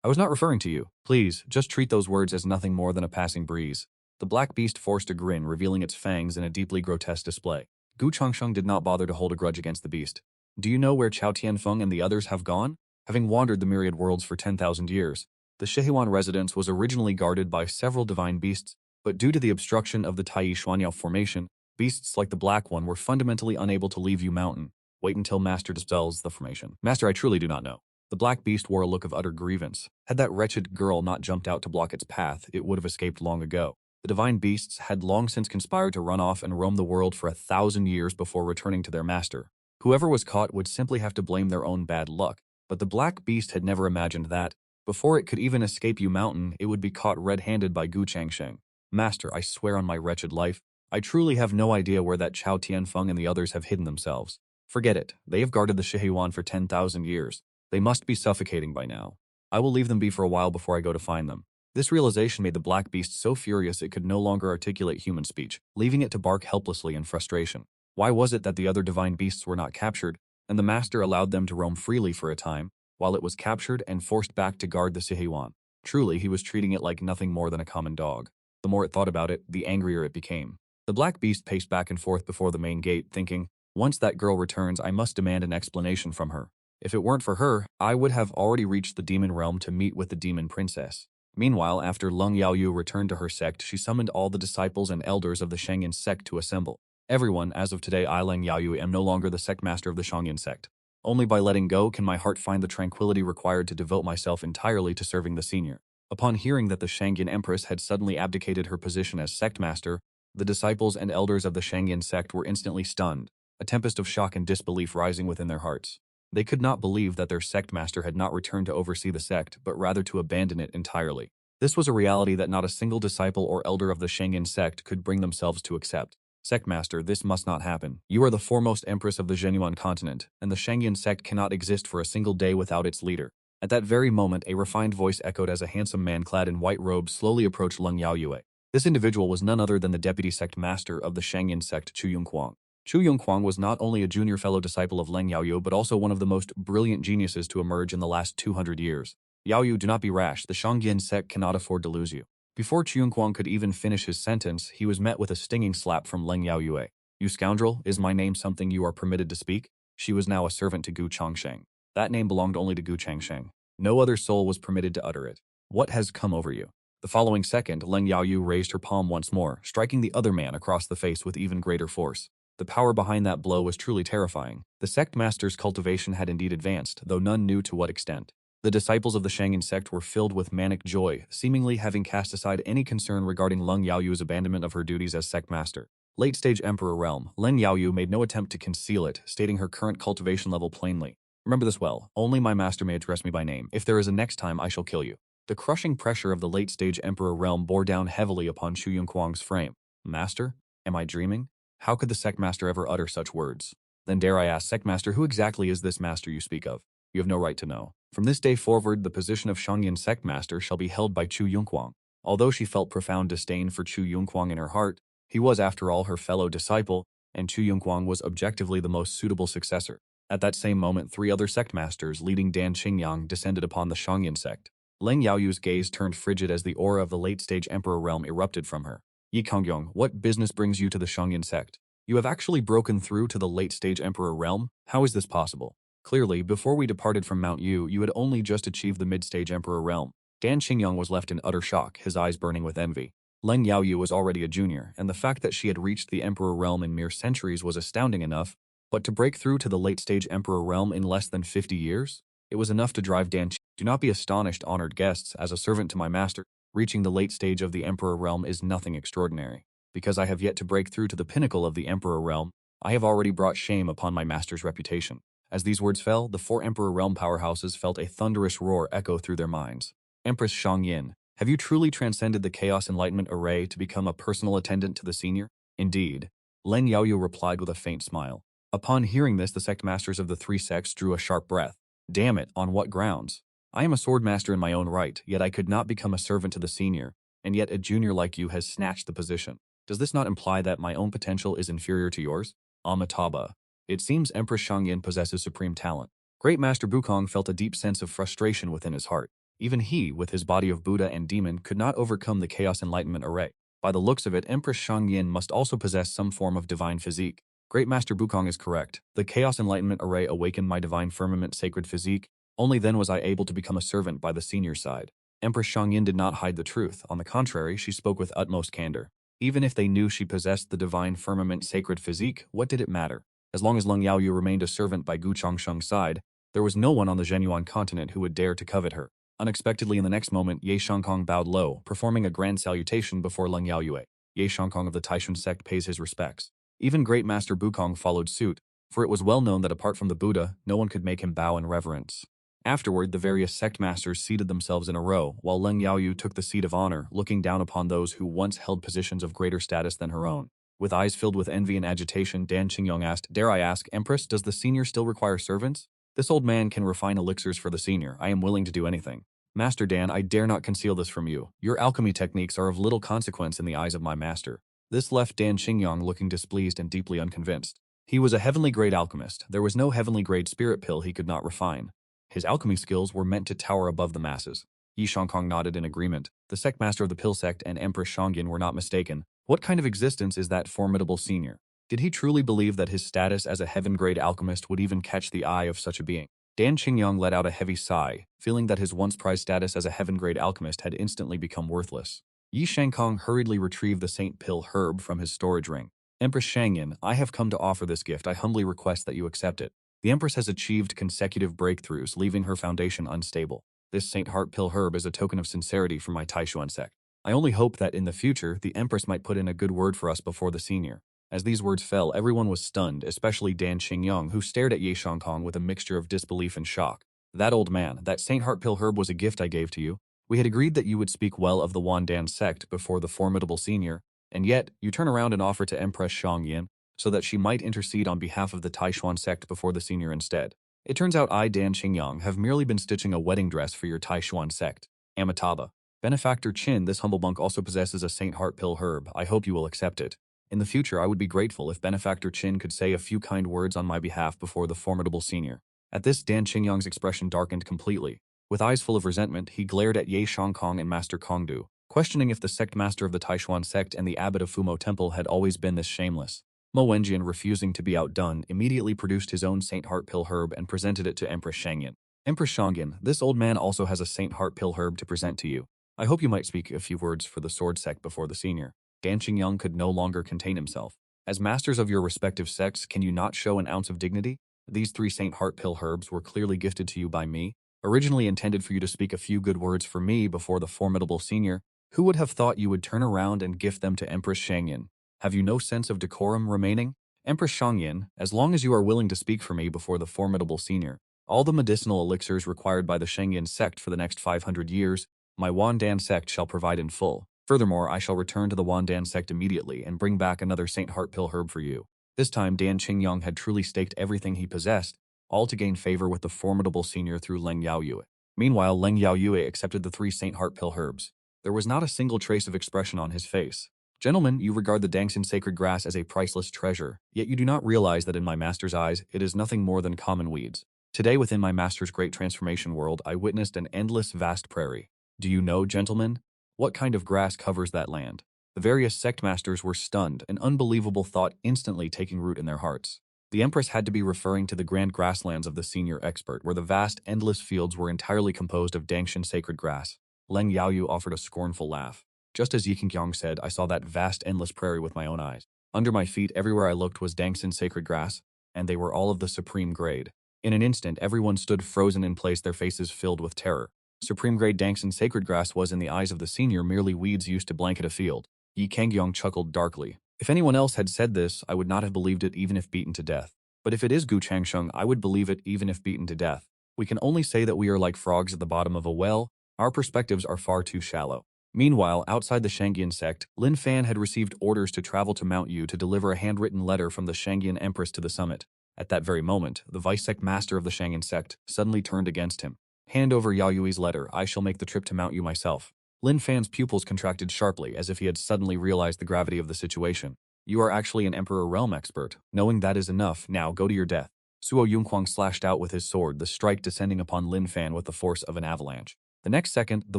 I was not referring to you. Please, just treat those words as nothing more than a passing breeze. The black beast forced a grin, revealing its fangs in a deeply grotesque display. Gu Changsheng did not bother to hold a grudge against the beast. Do you know where Chao Tianfeng and the others have gone? Having wandered the myriad worlds for 10,000 years, the Shihuan residence was originally guarded by several divine beasts, but due to the obstruction of the Tai Shuanyao formation, beasts like the black one were fundamentally unable to leave Yu Mountain. Wait until Master dispels the formation. Master, I truly do not know. The black beast wore a look of utter grievance. Had that wretched girl not jumped out to block its path, it would have escaped long ago. The divine beasts had long since conspired to run off and roam the world for 1,000 years before returning to their master. Whoever was caught would simply have to blame their own bad luck. But the black beast had never imagined that, before it could even escape Yu Mountain, it would be caught red-handed by Gu Changsheng. Master, I swear on my wretched life, I truly have no idea where that Chao Tianfeng and the others have hidden themselves. Forget it. They have guarded the Shihuan for 10,000 years. They must be suffocating by now. I will leave them be for a while before I go to find them. This realization made the black beast so furious it could no longer articulate human speech, leaving it to bark helplessly in frustration. Why was it that the other divine beasts were not captured, and the master allowed them to roam freely for a time, while it was captured and forced back to guard the Shihuan? Truly, he was treating it like nothing more than a common dog. The more it thought about it, the angrier it became. The black beast paced back and forth before the main gate, thinking, once that girl returns, I must demand an explanation from her. If it weren't for her, I would have already reached the demon realm to meet with the demon princess. Meanwhile, after Lung Yaoyu returned to her sect, she summoned all the disciples and elders of the Shangyin sect to assemble. Everyone, as of today, I, Leng Yaoyu, am no longer the sect master of the Shangyin sect. Only by letting go can my heart find the tranquility required to devote myself entirely to serving the senior. Upon hearing that the Shangyin Empress had suddenly abdicated her position as sect master, the disciples and elders of the Shangyin sect were instantly stunned, a tempest of shock and disbelief rising within their hearts. They could not believe that their sect master had not returned to oversee the sect, but rather to abandon it entirely. This was a reality that not a single disciple or elder of the Shangyin sect could bring themselves to accept. Sect master, this must not happen. You are the foremost empress of the Zhenyuan continent, and the Shangyin sect cannot exist for a single day without its leader. At that very moment, a refined voice echoed as a handsome man clad in white robes slowly approached Leng Yaoyue. This individual was none other than the deputy sect master of the Shangyin sect, Chu Yongquang. Chu Yongquang was not only a junior fellow disciple of Leng Yaoyu but also one of the most brilliant geniuses to emerge in the last 200 years. Yaoyu, do not be rash, the Shangyin sect cannot afford to lose you. Before Chu Yongquang could even finish his sentence, he was met with a stinging slap from Leng Yaoyue. You scoundrel, is my name something you are permitted to speak? She was now a servant to Gu Changsheng. That name belonged only to Gu Changsheng. No other soul was permitted to utter it. What has come over you? The following second, Leng Yaoyu raised her palm once more, striking the other man across the face with even greater force. The power behind that blow was truly terrifying. The sect master's cultivation had indeed advanced, though none knew to what extent. The disciples of the Shangyin sect were filled with manic joy, seemingly having cast aside any concern regarding Leng Yaoyu's abandonment of her duties as sect master. Late-stage Emperor realm, Leng Yaoyu made no attempt to conceal it, stating her current cultivation level plainly. Remember this well, only my master may address me by name. If there is a next time, I shall kill you. The crushing pressure of the late-stage Emperor realm bore down heavily upon Chu Yongquang's frame. Master? Am I dreaming? How could the sect master ever utter such words? Then dare I ask, sect master, who exactly is this master you speak of? You have no right to know. From this day forward, the position of Shangyin sect master shall be held by Chu Yongquang. Although she felt profound disdain for Chu Yongquang in her heart, he was after all her fellow disciple, and Chu Yongquang was objectively the most suitable successor. At that same moment, 3 other sect masters, leading Dan Qingyang, descended upon the Shangyin sect. Leng Yaoyu's gaze turned frigid as the aura of the late-stage emperor realm erupted from her. Yi Kongyong, what business brings you to the Shangyin sect? You have actually broken through to the late-stage emperor realm? How is this possible? Clearly, before we departed from Mount Yu, you had only just achieved the mid-stage emperor realm. Dan Qingyang was left in utter shock, his eyes burning with envy. Leng Yaoyu was already a junior, and the fact that she had reached the emperor realm in mere centuries was astounding enough, but to break through to the late-stage emperor realm in less than 50 years? It was enough to drive Dan Qingyang. Do not be astonished, honored guests, as a servant to my master. Reaching the late stage of the emperor realm is nothing extraordinary. Because I have yet to break through to the pinnacle of the emperor realm, I have already brought shame upon my master's reputation. As these words fell, the 4 emperor realm powerhouses felt a thunderous roar echo through their minds. Empress Shangyin, have you truly transcended the Chaos Enlightenment Array to become a personal attendant to the senior? Indeed. Leng Yaoyu replied with a faint smile. Upon hearing this, the sect masters of the 3 sects drew a sharp breath. Damn it, on what grounds? I am a sword master in my own right, yet I could not become a servant to the senior, and yet a junior like you has snatched the position. Does this not imply that my own potential is inferior to yours? Amitabha. It seems Empress Shangyin possesses supreme talent. Great Master Bukong felt a deep sense of frustration within his heart. Even he, with his body of Buddha and demon, could not overcome the Chaos Enlightenment Array. By the looks of it, Empress Shangyin must also possess some form of divine physique. Great Master Bukong is correct. The Chaos Enlightenment Array awakened my divine firmament sacred physique. Only then was I able to become a servant by the senior side. Empress Shangyin did not hide the truth. On the contrary, she spoke with utmost candor. Even if they knew she possessed the divine firmament sacred physique, what did it matter? As long as Leng Yaoyu remained a servant by Gu Changsheng's side, there was no one on the Zhenyuan continent who would dare to covet her. Unexpectedly in the next moment, Ye Shangkong bowed low, performing a grand salutation before Leng Yaoyue. Ye Shangkong of the Taishun sect pays his respects. Even Great Master Bukong followed suit, for it was well known that apart from the Buddha, no one could make him bow in reverence. Afterward, the various sect masters seated themselves in a row, while Leng Yaoyu took the seat of honor, looking down upon those who once held positions of greater status than her own. With eyes filled with envy and agitation, Dan Qingyong asked, "Dare I ask, Empress, does the senior still require servants? This old man can refine elixirs for the senior. I am willing to do anything." Master Dan, I dare not conceal this from you. Your alchemy techniques are of little consequence in the eyes of my master. This left Dan Qingyong looking displeased and deeply unconvinced. He was a heavenly grade alchemist. There was no heavenly grade spirit pill he could not refine. His alchemy skills were meant to tower above the masses. Yi Shangkong nodded in agreement. The sect master of the pill sect and Empress Shangyin were not mistaken. What kind of existence is that formidable senior? Did he truly believe that his status as a heaven-grade alchemist would even catch the eye of such a being? Dan Qingyong let out a heavy sigh, feeling that his once-prized status as a heaven-grade alchemist had instantly become worthless. Yi Shangkong hurriedly retrieved the Saint Pill herb from his storage ring. Empress Shangyin, I have come to offer this gift. I humbly request that you accept it. The Empress has achieved consecutive breakthroughs, leaving her foundation unstable. This Saint Heart Pill herb is a token of sincerity from my Taishuan sect. I only hope that in the future, the Empress might put in a good word for us before the senior. As these words fell, everyone was stunned, especially Dan Qingyang, who stared at Ye Shangkong with a mixture of disbelief and shock. That old man, that Saint Heart Pill herb was a gift I gave to you. We had agreed that you would speak well of the Wandan sect before the formidable senior, and yet you turn around and offer to Empress Shangyin so that she might intercede on behalf of the Taishuan sect before the senior instead. It turns out I, Dan Qingyang, have merely been stitching a wedding dress for your Taishuan sect. Amitabha. Benefactor Qin, this humble monk also possesses a Saint Heart Pill herb. I hope you will accept it. In the future, I would be grateful if Benefactor Qin could say a few kind words on my behalf before the formidable senior. At this, Dan Qingyang's expression darkened completely. With eyes full of resentment, he glared at Ye Shangkong and Master Kongdu, questioning if the sect master of the Taishuan sect and the abbot of Fumo Temple had always been this shameless. Mo Wenjian, refusing to be outdone, immediately produced his own Saint Heart Pill herb and presented it to Empress Shangyin. Empress Shangyin, this old man also has a Saint Heart Pill herb to present to you. I hope you might speak a few words for the sword sect before the senior. Dan Qingyang could no longer contain himself. As masters of your respective sects, can you not show an ounce of dignity? These 3 Saint Heart Pill herbs were clearly gifted to you by me, originally intended for you to speak a few good words for me before the formidable senior. Who would have thought you would turn around and gift them to Empress Shangyin? Have you no sense of decorum remaining? Empress Shangyin, as long as you are willing to speak for me before the formidable senior, all the medicinal elixirs required by the Shangyin sect for the next 500 years, my Wandan sect shall provide in full. Furthermore, I shall return to the Wandan sect immediately and bring back another Saint Heart Pill herb for you. This time, Dan Qingyang had truly staked everything he possessed, all to gain favor with the formidable senior through Leng Yaoyue. Meanwhile, Leng Yaoyue accepted the 3 Saint Heart Pill herbs. There was not a single trace of expression on his face. Gentlemen, you regard the Dangxin sacred grass as a priceless treasure, yet you do not realize that in my master's eyes, it is nothing more than common weeds. Today, within my master's great transformation world, I witnessed an endless vast prairie. Do you know, gentlemen, what kind of grass covers that land? The various sect masters were stunned, an unbelievable thought instantly taking root in their hearts. The Empress had to be referring to the grand grasslands of the senior expert, where the vast, endless fields were entirely composed of Dangxin sacred grass. Leng Yaoyu offered a scornful laugh. Just as Yikingyang said, I saw that vast, endless prairie with my own eyes. Under my feet, everywhere I looked was Dangxin sacred grass, and they were all of the supreme grade. In an instant, everyone stood frozen in place, their faces filled with terror. Supreme grade Dangxin sacred grass was, in the eyes of the senior, merely weeds used to blanket a field. Yi Kangyong chuckled darkly. If anyone else had said this, I would not have believed it even if beaten to death. But if it is Gu Changsheng, I would believe it even if beaten to death. We can only say that we are like frogs at the bottom of a well. Our perspectives are far too shallow. Meanwhile, outside the Shangyin sect, Lin Fan had received orders to travel to Mount Yu to deliver a handwritten letter from the Shangyin Empress to the summit. At that very moment, the vice-sect master of the Shangyin sect suddenly turned against him. Hand over Yao Yui's letter, I shall make the trip to Mount Yu myself. Lin Fan's pupils contracted sharply as if he had suddenly realized the gravity of the situation. You are actually an Emperor Realm expert. Knowing that is enough, now go to your death. Suo Yunquang slashed out with his sword, the strike descending upon Lin Fan with the force of an avalanche. The next second, the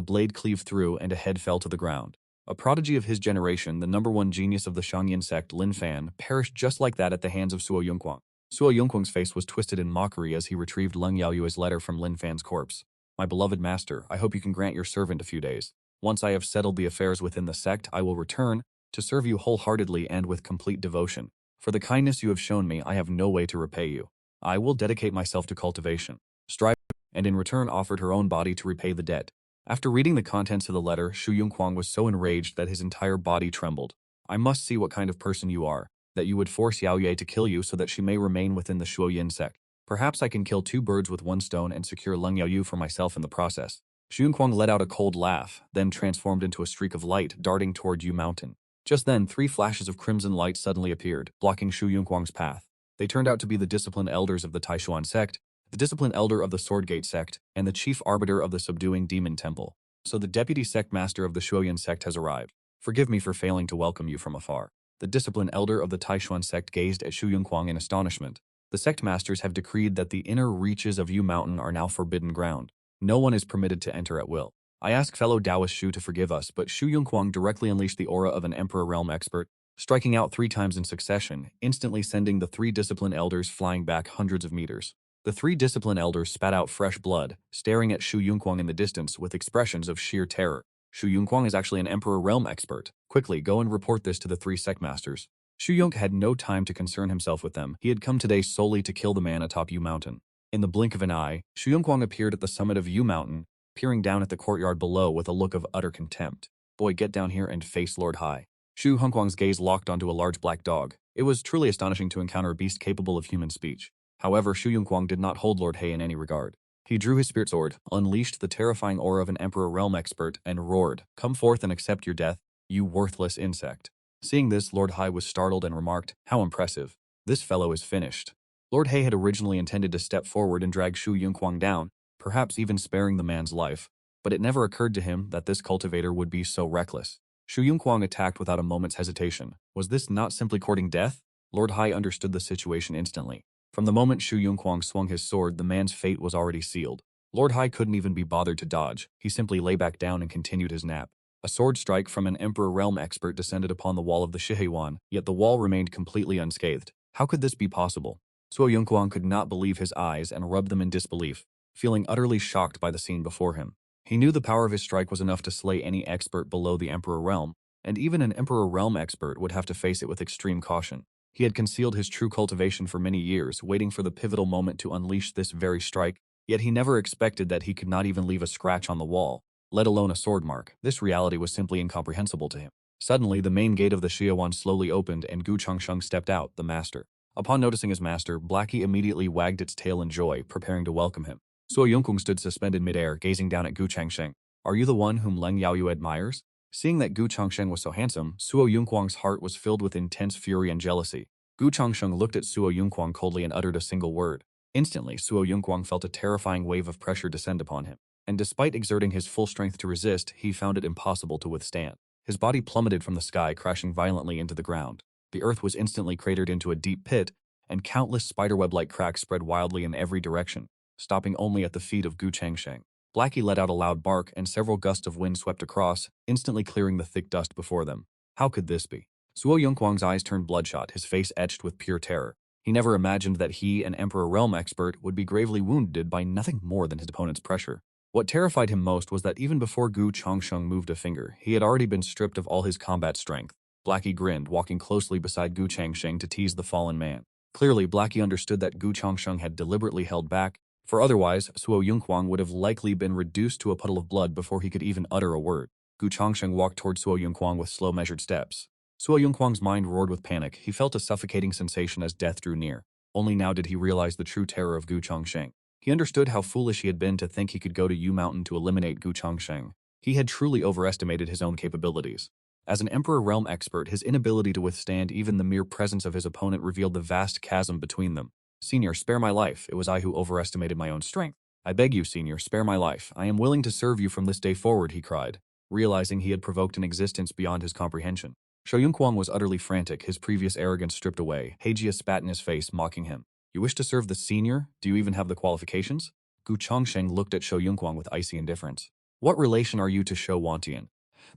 blade cleaved through and a head fell to the ground. A prodigy of his generation, the #1 genius of the Shangyin sect, Lin Fan, perished just like that at the hands of Suo Yunquang. Suo Yunquang's face was twisted in mockery as he retrieved Leng Yaoyue's letter from Lin Fan's corpse. My beloved master, I hope you can grant your servant a few days. Once I have settled the affairs within the sect, I will return to serve you wholeheartedly and with complete devotion. For the kindness you have shown me, I have no way to repay you. I will dedicate myself to cultivation, strive, and in return offered her own body to repay the debt. After reading the contents of the letter, Shu Yunquang was so enraged that his entire body trembled. I must see what kind of person you are, that you would force Yao Ye to kill you so that she may remain within the Shuoyin sect. Perhaps I can kill 2 birds with one stone and secure Leng Yaoyu for myself in the process. Shu Yunquang let out a cold laugh, then transformed into a streak of light, darting toward Yu Mountain. Just then, 3 flashes of crimson light suddenly appeared, blocking Shu Yunquang's path. They turned out to be the disciplined elders of the Taishuan sect, the disciplined elder of the Swordgate sect, and the chief arbiter of the Subduing Demon Temple. So the deputy sect master of the Shuoyin sect has arrived. Forgive me for failing to welcome you from afar. The disciplined elder of the Taishuan sect gazed at Shu Yunquang in astonishment. The sect masters have decreed that the inner reaches of Yu Mountain are now forbidden ground. No one is permitted to enter at will. I ask fellow Taoist Shu to forgive us, but Shu Yunquang directly unleashed the aura of an Emperor Realm expert, striking out 3 times in succession, instantly sending the 3 disciplined elders flying back hundreds of meters. The 3 disciplined elders spat out fresh blood, staring at Shu Yunquang in the distance with expressions of sheer terror. Shu Yunquang is actually an Emperor Realm expert. Quickly, go and report this to the 3 sect masters. Shu Yunq had no time to concern himself with them. He had come today solely to kill the man atop Yu Mountain. In the blink of an eye, Shu Yunquang appeared at the summit of Yu Mountain, peering down at the courtyard below with a look of utter contempt. Boy, get down here and face Lord Hai. Shu Hongguang's gaze locked onto a large black dog. It was truly astonishing to encounter a beast capable of human speech. However, Shu Yongguang did not hold Lord Hai in any regard. He drew his spirit sword, unleashed the terrifying aura of an Emperor Realm expert, and roared, "Come forth and accept your death, you worthless insect." Seeing this, Lord Hai was startled and remarked, "How impressive. This fellow is finished." Lord Hai had originally intended to step forward and drag Shu Yongguang down, perhaps even sparing the man's life, but it never occurred to him that this cultivator would be so reckless. Shu Yongguang attacked without a moment's hesitation. Was this not simply courting death? Lord Hai understood the situation instantly. From the moment Shu Yongguang swung his sword, the man's fate was already sealed. Lord Hai couldn't even be bothered to dodge. He simply lay back down and continued his nap. A sword strike from an Emperor Realm expert descended upon the wall of the Shiheyuan, yet the wall remained completely unscathed. How could this be possible? Suo Yongguang could not believe his eyes and rubbed them in disbelief, feeling utterly shocked by the scene before him. He knew the power of his strike was enough to slay any expert below the Emperor Realm, and even an Emperor Realm expert would have to face it with extreme caution. He had concealed his true cultivation for many years, waiting for the pivotal moment to unleash this very strike, yet he never expected that he could not even leave a scratch on the wall, let alone a sword mark. This reality was simply incomprehensible to him. Suddenly, the main gate of the Shiheyuan slowly opened and Gu Changsheng stepped out, the master. Upon noticing his master, Blackie immediately wagged its tail in joy, preparing to welcome him. Suo Yongguang stood suspended midair, gazing down at Gu Changsheng. "Are you the one whom Leng Yaoyu admires?" Seeing that Gu Changsheng was so handsome, Suo Yongguang's heart was filled with intense fury and jealousy. Gu Changsheng looked at Suo Yongguang coldly and uttered a single word. Instantly, Suo Yongguang felt a terrifying wave of pressure descend upon him, and despite exerting his full strength to resist, he found it impossible to withstand. His body plummeted from the sky, crashing violently into the ground. The earth was instantly cratered into a deep pit, and countless spiderweb-like cracks spread wildly in every direction, stopping only at the feet of Gu Changsheng. Blackie let out a loud bark, and several gusts of wind swept across, instantly clearing the thick dust before them. How could this be? Suo Yongguang's eyes turned bloodshot, his face etched with pure terror. He never imagined that he, an Emperor Realm expert, would be gravely wounded by nothing more than his opponent's pressure. What terrified him most was that even before Gu Changsheng moved a finger, he had already been stripped of all his combat strength. Blackie grinned, walking closely beside Gu Changsheng to tease the fallen man. Clearly, Blackie understood that Gu Changsheng had deliberately held back, for otherwise, Suo Yongguang would have likely been reduced to a puddle of blood before he could even utter a word. Gu Changsheng walked toward Suo Yongguang with slow, measured steps. Suo Yongguang's mind roared with panic. He felt a suffocating sensation as death drew near. Only now did he realize the true terror of Gu Changsheng. He understood how foolish he had been to think he could go to Yu Mountain to eliminate Gu Changsheng. He had truly overestimated his own capabilities. As an Emperor Realm expert, his inability to withstand even the mere presence of his opponent revealed the vast chasm between them. "Senior, spare my life. It was I who overestimated my own strength. I beg you, Senior, spare my life. I am willing to serve you from this day forward," he cried, realizing he had provoked an existence beyond his comprehension. Shu Yongguang was utterly frantic, his previous arrogance stripped away. Heijia spat in his face, mocking him. "You wish to serve the Senior? Do you even have the qualifications?" Gu Changsheng looked at Shu Yongguang with icy indifference. "What relation are you to Shu Wantian?"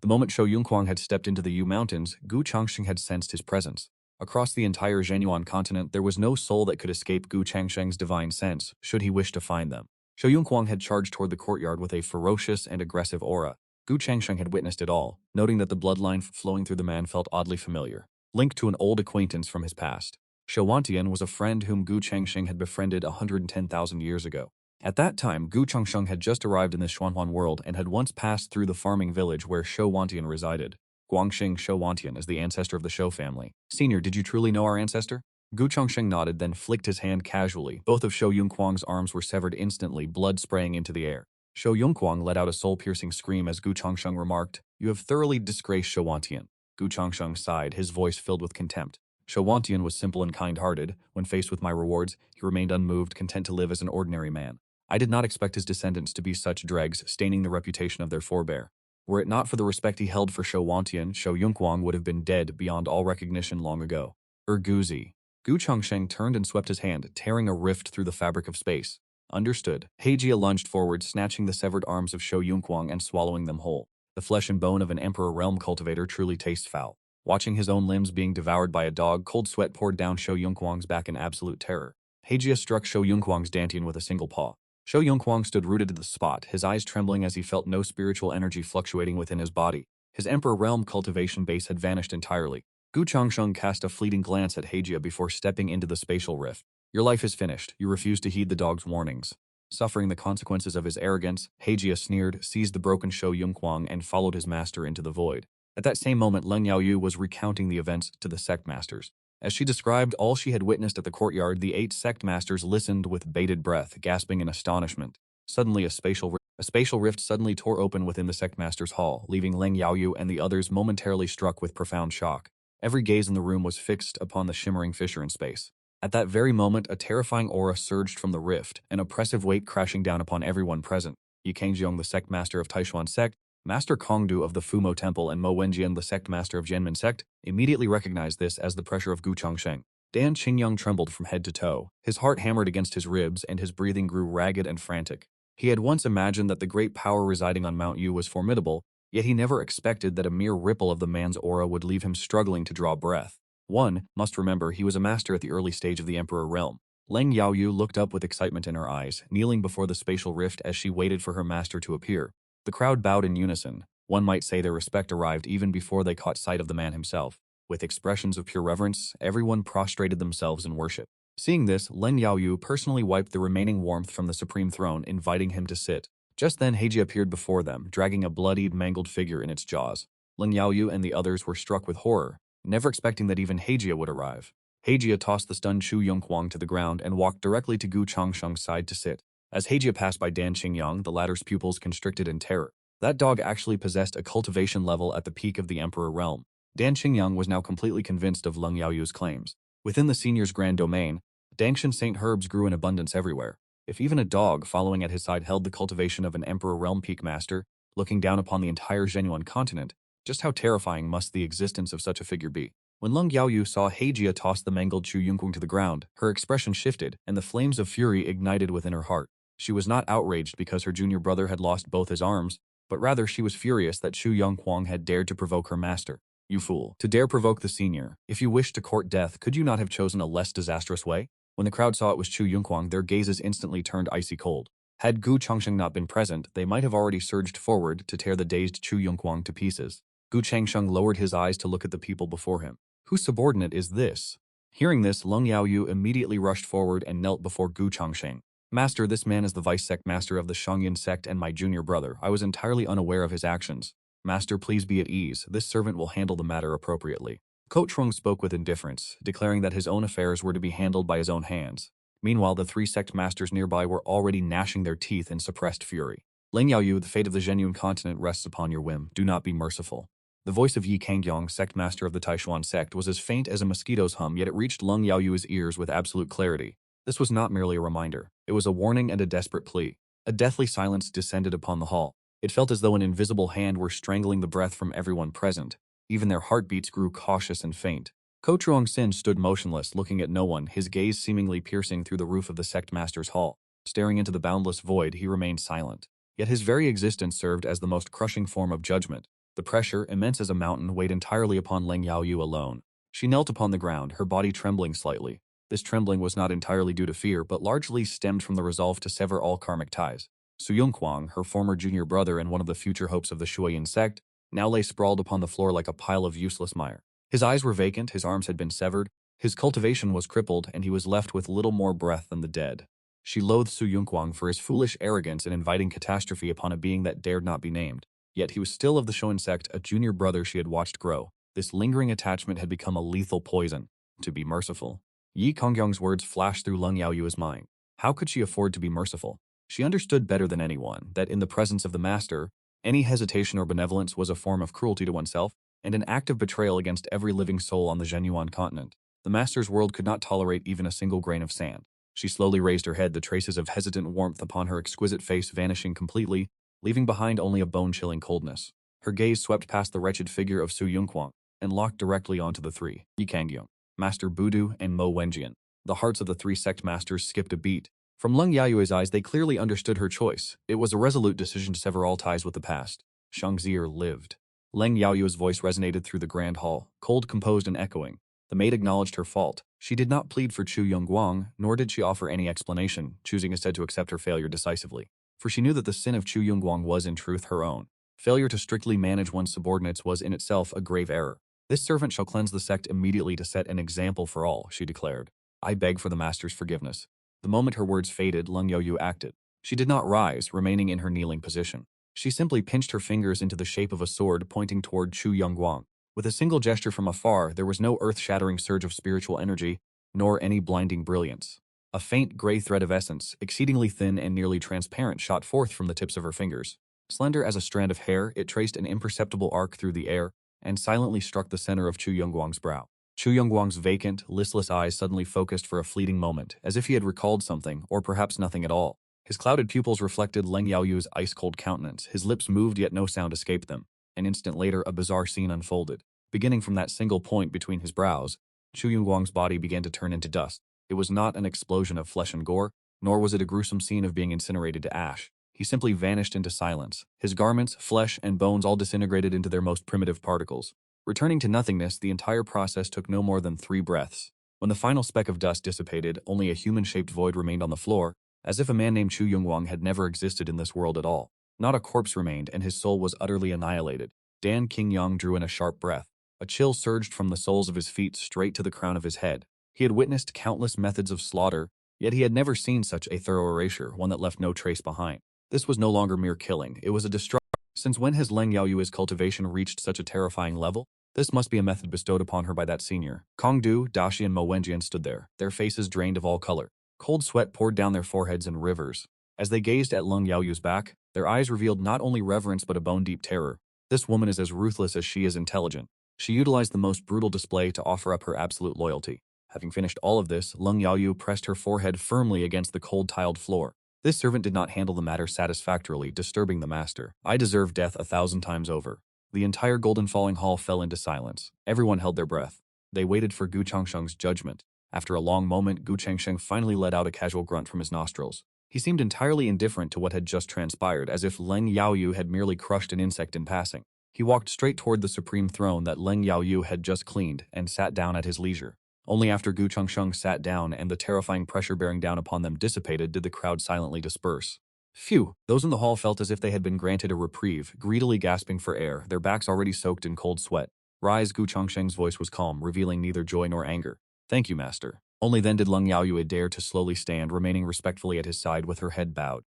The moment Shu Yongguang had stepped into the Yu Mountains, Gu Changsheng had sensed his presence. Across the entire Zhenyuan continent, there was no soul that could escape Gu Changsheng's divine sense, should he wish to find them. Shu Yongguang had charged toward the courtyard with a ferocious and aggressive aura. Gu Changsheng had witnessed it all, noting that the bloodline flowing through the man felt oddly familiar, linked to an old acquaintance from his past. Shu Wantian was a friend whom Gu Changsheng had befriended 110,000 years ago. At that time, Gu Changsheng had just arrived in the Xuanhuan world and had once passed through the farming village where Shu Wantian resided. Guangxing Shu Wantian is the ancestor of the Shou family. "Senior, did you truly know our ancestor?" Gu Changsheng nodded, then flicked his hand casually. Both of Shu Yongguang's arms were severed instantly, blood spraying into the air. Shu Yongguang let out a soul-piercing scream as Gu Changsheng remarked, "You have thoroughly disgraced Shu Wantian." Gu Changsheng sighed, his voice filled with contempt. Shu Wantian was simple and kind-hearted. When faced with my rewards, he remained unmoved, content to live as an ordinary man. I did not expect his descendants to be such dregs, staining the reputation of their forebear. Were it not for the respect he held for Shu Wantian, Shu Yongguang would have been dead beyond all recognition long ago. Guzi. Gu Changsheng turned and swept his hand, tearing a rift through the fabric of space. Understood. Heijia lunged forward, snatching the severed arms of Shu Yongguang and swallowing them whole. The flesh and bone of an Emperor Realm cultivator truly tastes foul. Watching his own limbs being devoured by a dog, cold sweat poured down Shu Yongguang's back in absolute terror. Heijia struck Shu Yongguang's dantian with a single paw. Shu Yongguang stood rooted to the spot, his eyes trembling as he felt no spiritual energy fluctuating within his body. His Emperor Realm cultivation base had vanished entirely. Gu Changsheng cast a fleeting glance at Heijia before stepping into the spatial rift. "Your life is finished. You refuse to heed the dog's warnings." Suffering the consequences of his arrogance, Heijia sneered, seized the broken Shou Yunquang, and followed his master into the void. At that same moment, Leng Yaoyu was recounting the events to the sect masters. As she described all she had witnessed at the courtyard, the 8 sect masters listened with bated breath, gasping in astonishment. Suddenly, a spatial rift suddenly tore open within the sect master's hall, leaving Leng Yaoyu and the others momentarily struck with profound shock. Every gaze in the room was fixed upon the shimmering fissure in space. At that very moment, a terrifying aura surged from the rift, an oppressive weight crashing down upon everyone present. Yi Kangjiong, the sect master of Taishuan sect, Master Kongdu of the Fumo Temple, and Mo Wenjian, the sect master of Jianmin sect, immediately recognized this as the pressure of Gu Changsheng. Dan Qingyang trembled from head to toe. His heart hammered against his ribs, and his breathing grew ragged and frantic. He had once imagined that the great power residing on Mount Yu was formidable, yet he never expected that a mere ripple of the man's aura would leave him struggling to draw breath. One must remember he was a master at the early stage of the Emperor realm. Leng Yaoyu looked up with excitement in her eyes, kneeling before the spatial rift as she waited for her master to appear. The crowd bowed in unison. One might say their respect arrived even before they caught sight of the man himself. With expressions of pure reverence, everyone prostrated themselves in worship. Seeing this, Leng Yaoyu personally wiped the remaining warmth from the supreme throne, inviting him to sit. Just then, Heiji appeared before them, dragging a bloodied, mangled figure in its jaws. Leng Yaoyu and the others were struck with horror, never expecting that even Heijia would arrive. Heijia tossed the stunned Chu Yonghuang to the ground and walked directly to Gu Changsheng's side to sit. As Heijia passed by Dan Qingyang, the latter's pupils constricted in terror. That dog actually possessed a cultivation level at the peak of the Emperor realm. Dan Qingyang was now completely convinced of Leng Yaoyu's claims. Within the senior's grand domain, Dangshan Saint herbs grew in abundance everywhere. If even a dog following at his side held the cultivation of an Emperor realm peak master, looking down upon the entire Zhenyuan continent, just how terrifying must the existence of such a figure be? When Leng Yaoyu saw Heijia toss the mangled Chu Yunqing to the ground, her expression shifted, and the flames of fury ignited within her heart. She was not outraged because her junior brother had lost both his arms, but rather she was furious that Chu Yonghuang had dared to provoke her master. You fool. To dare provoke the senior. If you wished to court death, could you not have chosen a less disastrous way? When the crowd saw it was Chu Yonghuang, their gazes instantly turned icy cold. Had Gu Changsheng not been present, they might have already surged forward to tear the dazed Chu Yonghuang to pieces. Gu Changsheng lowered his eyes to look at the people before him. Whose subordinate is this? Hearing this, Leng Yaoyu immediately rushed forward and knelt before Gu Changsheng. Master, this man is the vice sect master of the Shangyin sect and my junior brother. I was entirely unaware of his actions. Master, please be at ease. This servant will handle the matter appropriately. Ko Trung spoke with indifference, declaring that his own affairs were to be handled by his own hands. Meanwhile, the 3 sect masters nearby were already gnashing their teeth in suppressed fury. Leng Yaoyu, the fate of the Zhenyun continent rests upon your whim. Do not be merciful. The voice of Yi Kangyong, sect master of the Taishuan sect, was as faint as a mosquito's hum, yet it reached Leng Yaoyu's ears with absolute clarity. This was not merely a reminder. It was a warning and a desperate plea. A deathly silence descended upon the hall. It felt as though an invisible hand were strangling the breath from everyone present. Even their heartbeats grew cautious and faint. Ko Truong Sin stood motionless, looking at no one, his gaze seemingly piercing through the roof of the sect master's hall. Staring into the boundless void, he remained silent. Yet his very existence served as the most crushing form of judgment. The pressure, immense as a mountain, weighed entirely upon Leng Yaoyu alone. She knelt upon the ground, her body trembling slightly. This trembling was not entirely due to fear, but largely stemmed from the resolve to sever all karmic ties. Su Yonghuang, her former junior brother and one of the future hopes of the Shuoyin sect, now lay sprawled upon the floor like a pile of useless mire. His eyes were vacant, his arms had been severed, his cultivation was crippled, and he was left with little more breath than the dead. She loathed Su Yonghuang for his foolish arrogance in inviting catastrophe upon a being that dared not be named. Yet he was still of the Shuoyin sect, a junior brother she had watched grow. This lingering attachment had become a lethal poison. To be merciful. Yi Kongyong's words flashed through Leng Yaoyu's mind. How could she afford to be merciful? She understood better than anyone that in the presence of the master, any hesitation or benevolence was a form of cruelty to oneself and an act of betrayal against every living soul on the Zhenyuan continent. The master's world could not tolerate even a single grain of sand. She slowly raised her head, the traces of hesitant warmth upon her exquisite face vanishing completely, leaving behind only a bone-chilling coldness. Her gaze swept past the wretched figure of Su Yonghuang and locked directly onto the 3, Yi Kangyong, Master Budu, and Mo Wenjian. The hearts of the 3 sect masters skipped a beat. From Leng Yaoyu's eyes, they clearly understood her choice. It was a resolute decision to sever all ties with the past. Shang Zier lived. Leng Yaoyu's voice resonated through the grand hall, cold, composed, and echoing. The maid acknowledged her fault. She did not plead for Chu Yongguang, nor did she offer any explanation, choosing instead to accept her failure decisively. For she knew that the sin of Chu Yongguang was in truth her own. Failure to strictly manage one's subordinates was in itself a grave error. This servant shall cleanse the sect immediately to set an example for all, she declared. I beg for the master's forgiveness. The moment her words faded, Leng Yaoyu acted. She did not rise, remaining in her kneeling position. She simply pinched her fingers into the shape of a sword pointing toward Chu Yongguang. With a single gesture from afar, there was no earth-shattering surge of spiritual energy, nor any blinding brilliance. A faint gray thread of essence, exceedingly thin and nearly transparent, shot forth from the tips of her fingers. Slender as a strand of hair, it traced an imperceptible arc through the air and silently struck the center of Chu Yongguang's brow. Chu Yongguang's vacant, listless eyes suddenly focused for a fleeting moment, as if he had recalled something, or perhaps nothing at all. His clouded pupils reflected Leng Yaoyu's ice-cold countenance. His lips moved, yet no sound escaped them. An instant later, a bizarre scene unfolded. Beginning from that single point between his brows, Chu Yongguang's body began to turn into dust. It was not an explosion of flesh and gore, nor was it a gruesome scene of being incinerated to ash. He simply vanished into silence. His garments, flesh, and bones all disintegrated into their most primitive particles. Returning to nothingness, the entire process took no more than 3 breaths. When the final speck of dust dissipated, only a human-shaped void remained on the floor, as if a man named Chu Yongguang had never existed in this world at all. Not a corpse remained, and his soul was utterly annihilated. Dan Qingyang drew in a sharp breath. A chill surged from the soles of his feet straight to the crown of his head. He had witnessed countless methods of slaughter, yet he had never seen such a thorough erasure, one that left no trace behind. This was no longer mere killing, it was a destruction. Since when has Leng Yaoyu's cultivation reached such a terrifying level? This must be a method bestowed upon her by that senior. Kong Du, Dashi, and Mo Wenjian stood there, their faces drained of all color. Cold sweat poured down their foreheads in rivers. As they gazed at Leng Yaoyu's back, their eyes revealed not only reverence but a bone-deep terror. This woman is as ruthless as she is intelligent. She utilized the most brutal display to offer up her absolute loyalty. Having finished all of this, Leng Yaoyu pressed her forehead firmly against the cold tiled floor. This servant did not handle the matter satisfactorily, disturbing the master. I deserve death 1,000 times over. The entire golden falling hall fell into silence. Everyone held their breath. They waited for Gu Changsheng's judgment. After a long moment, Gu Changsheng finally let out a casual grunt from his nostrils. He seemed entirely indifferent to what had just transpired, as if Leng Yaoyu had merely crushed an insect in passing. He walked straight toward the supreme throne that Leng Yaoyu had just cleaned and sat down at his leisure. Only after Gu Changsheng sat down and the terrifying pressure bearing down upon them dissipated did the crowd silently disperse. Phew! Those in the hall felt as if they had been granted a reprieve, greedily gasping for air, their backs already soaked in cold sweat. Rise, Gu Changsheng's voice was calm, revealing neither joy nor anger. Thank you, master. Only then did Leng Yaoyu dare to slowly stand, remaining respectfully at his side with her head bowed.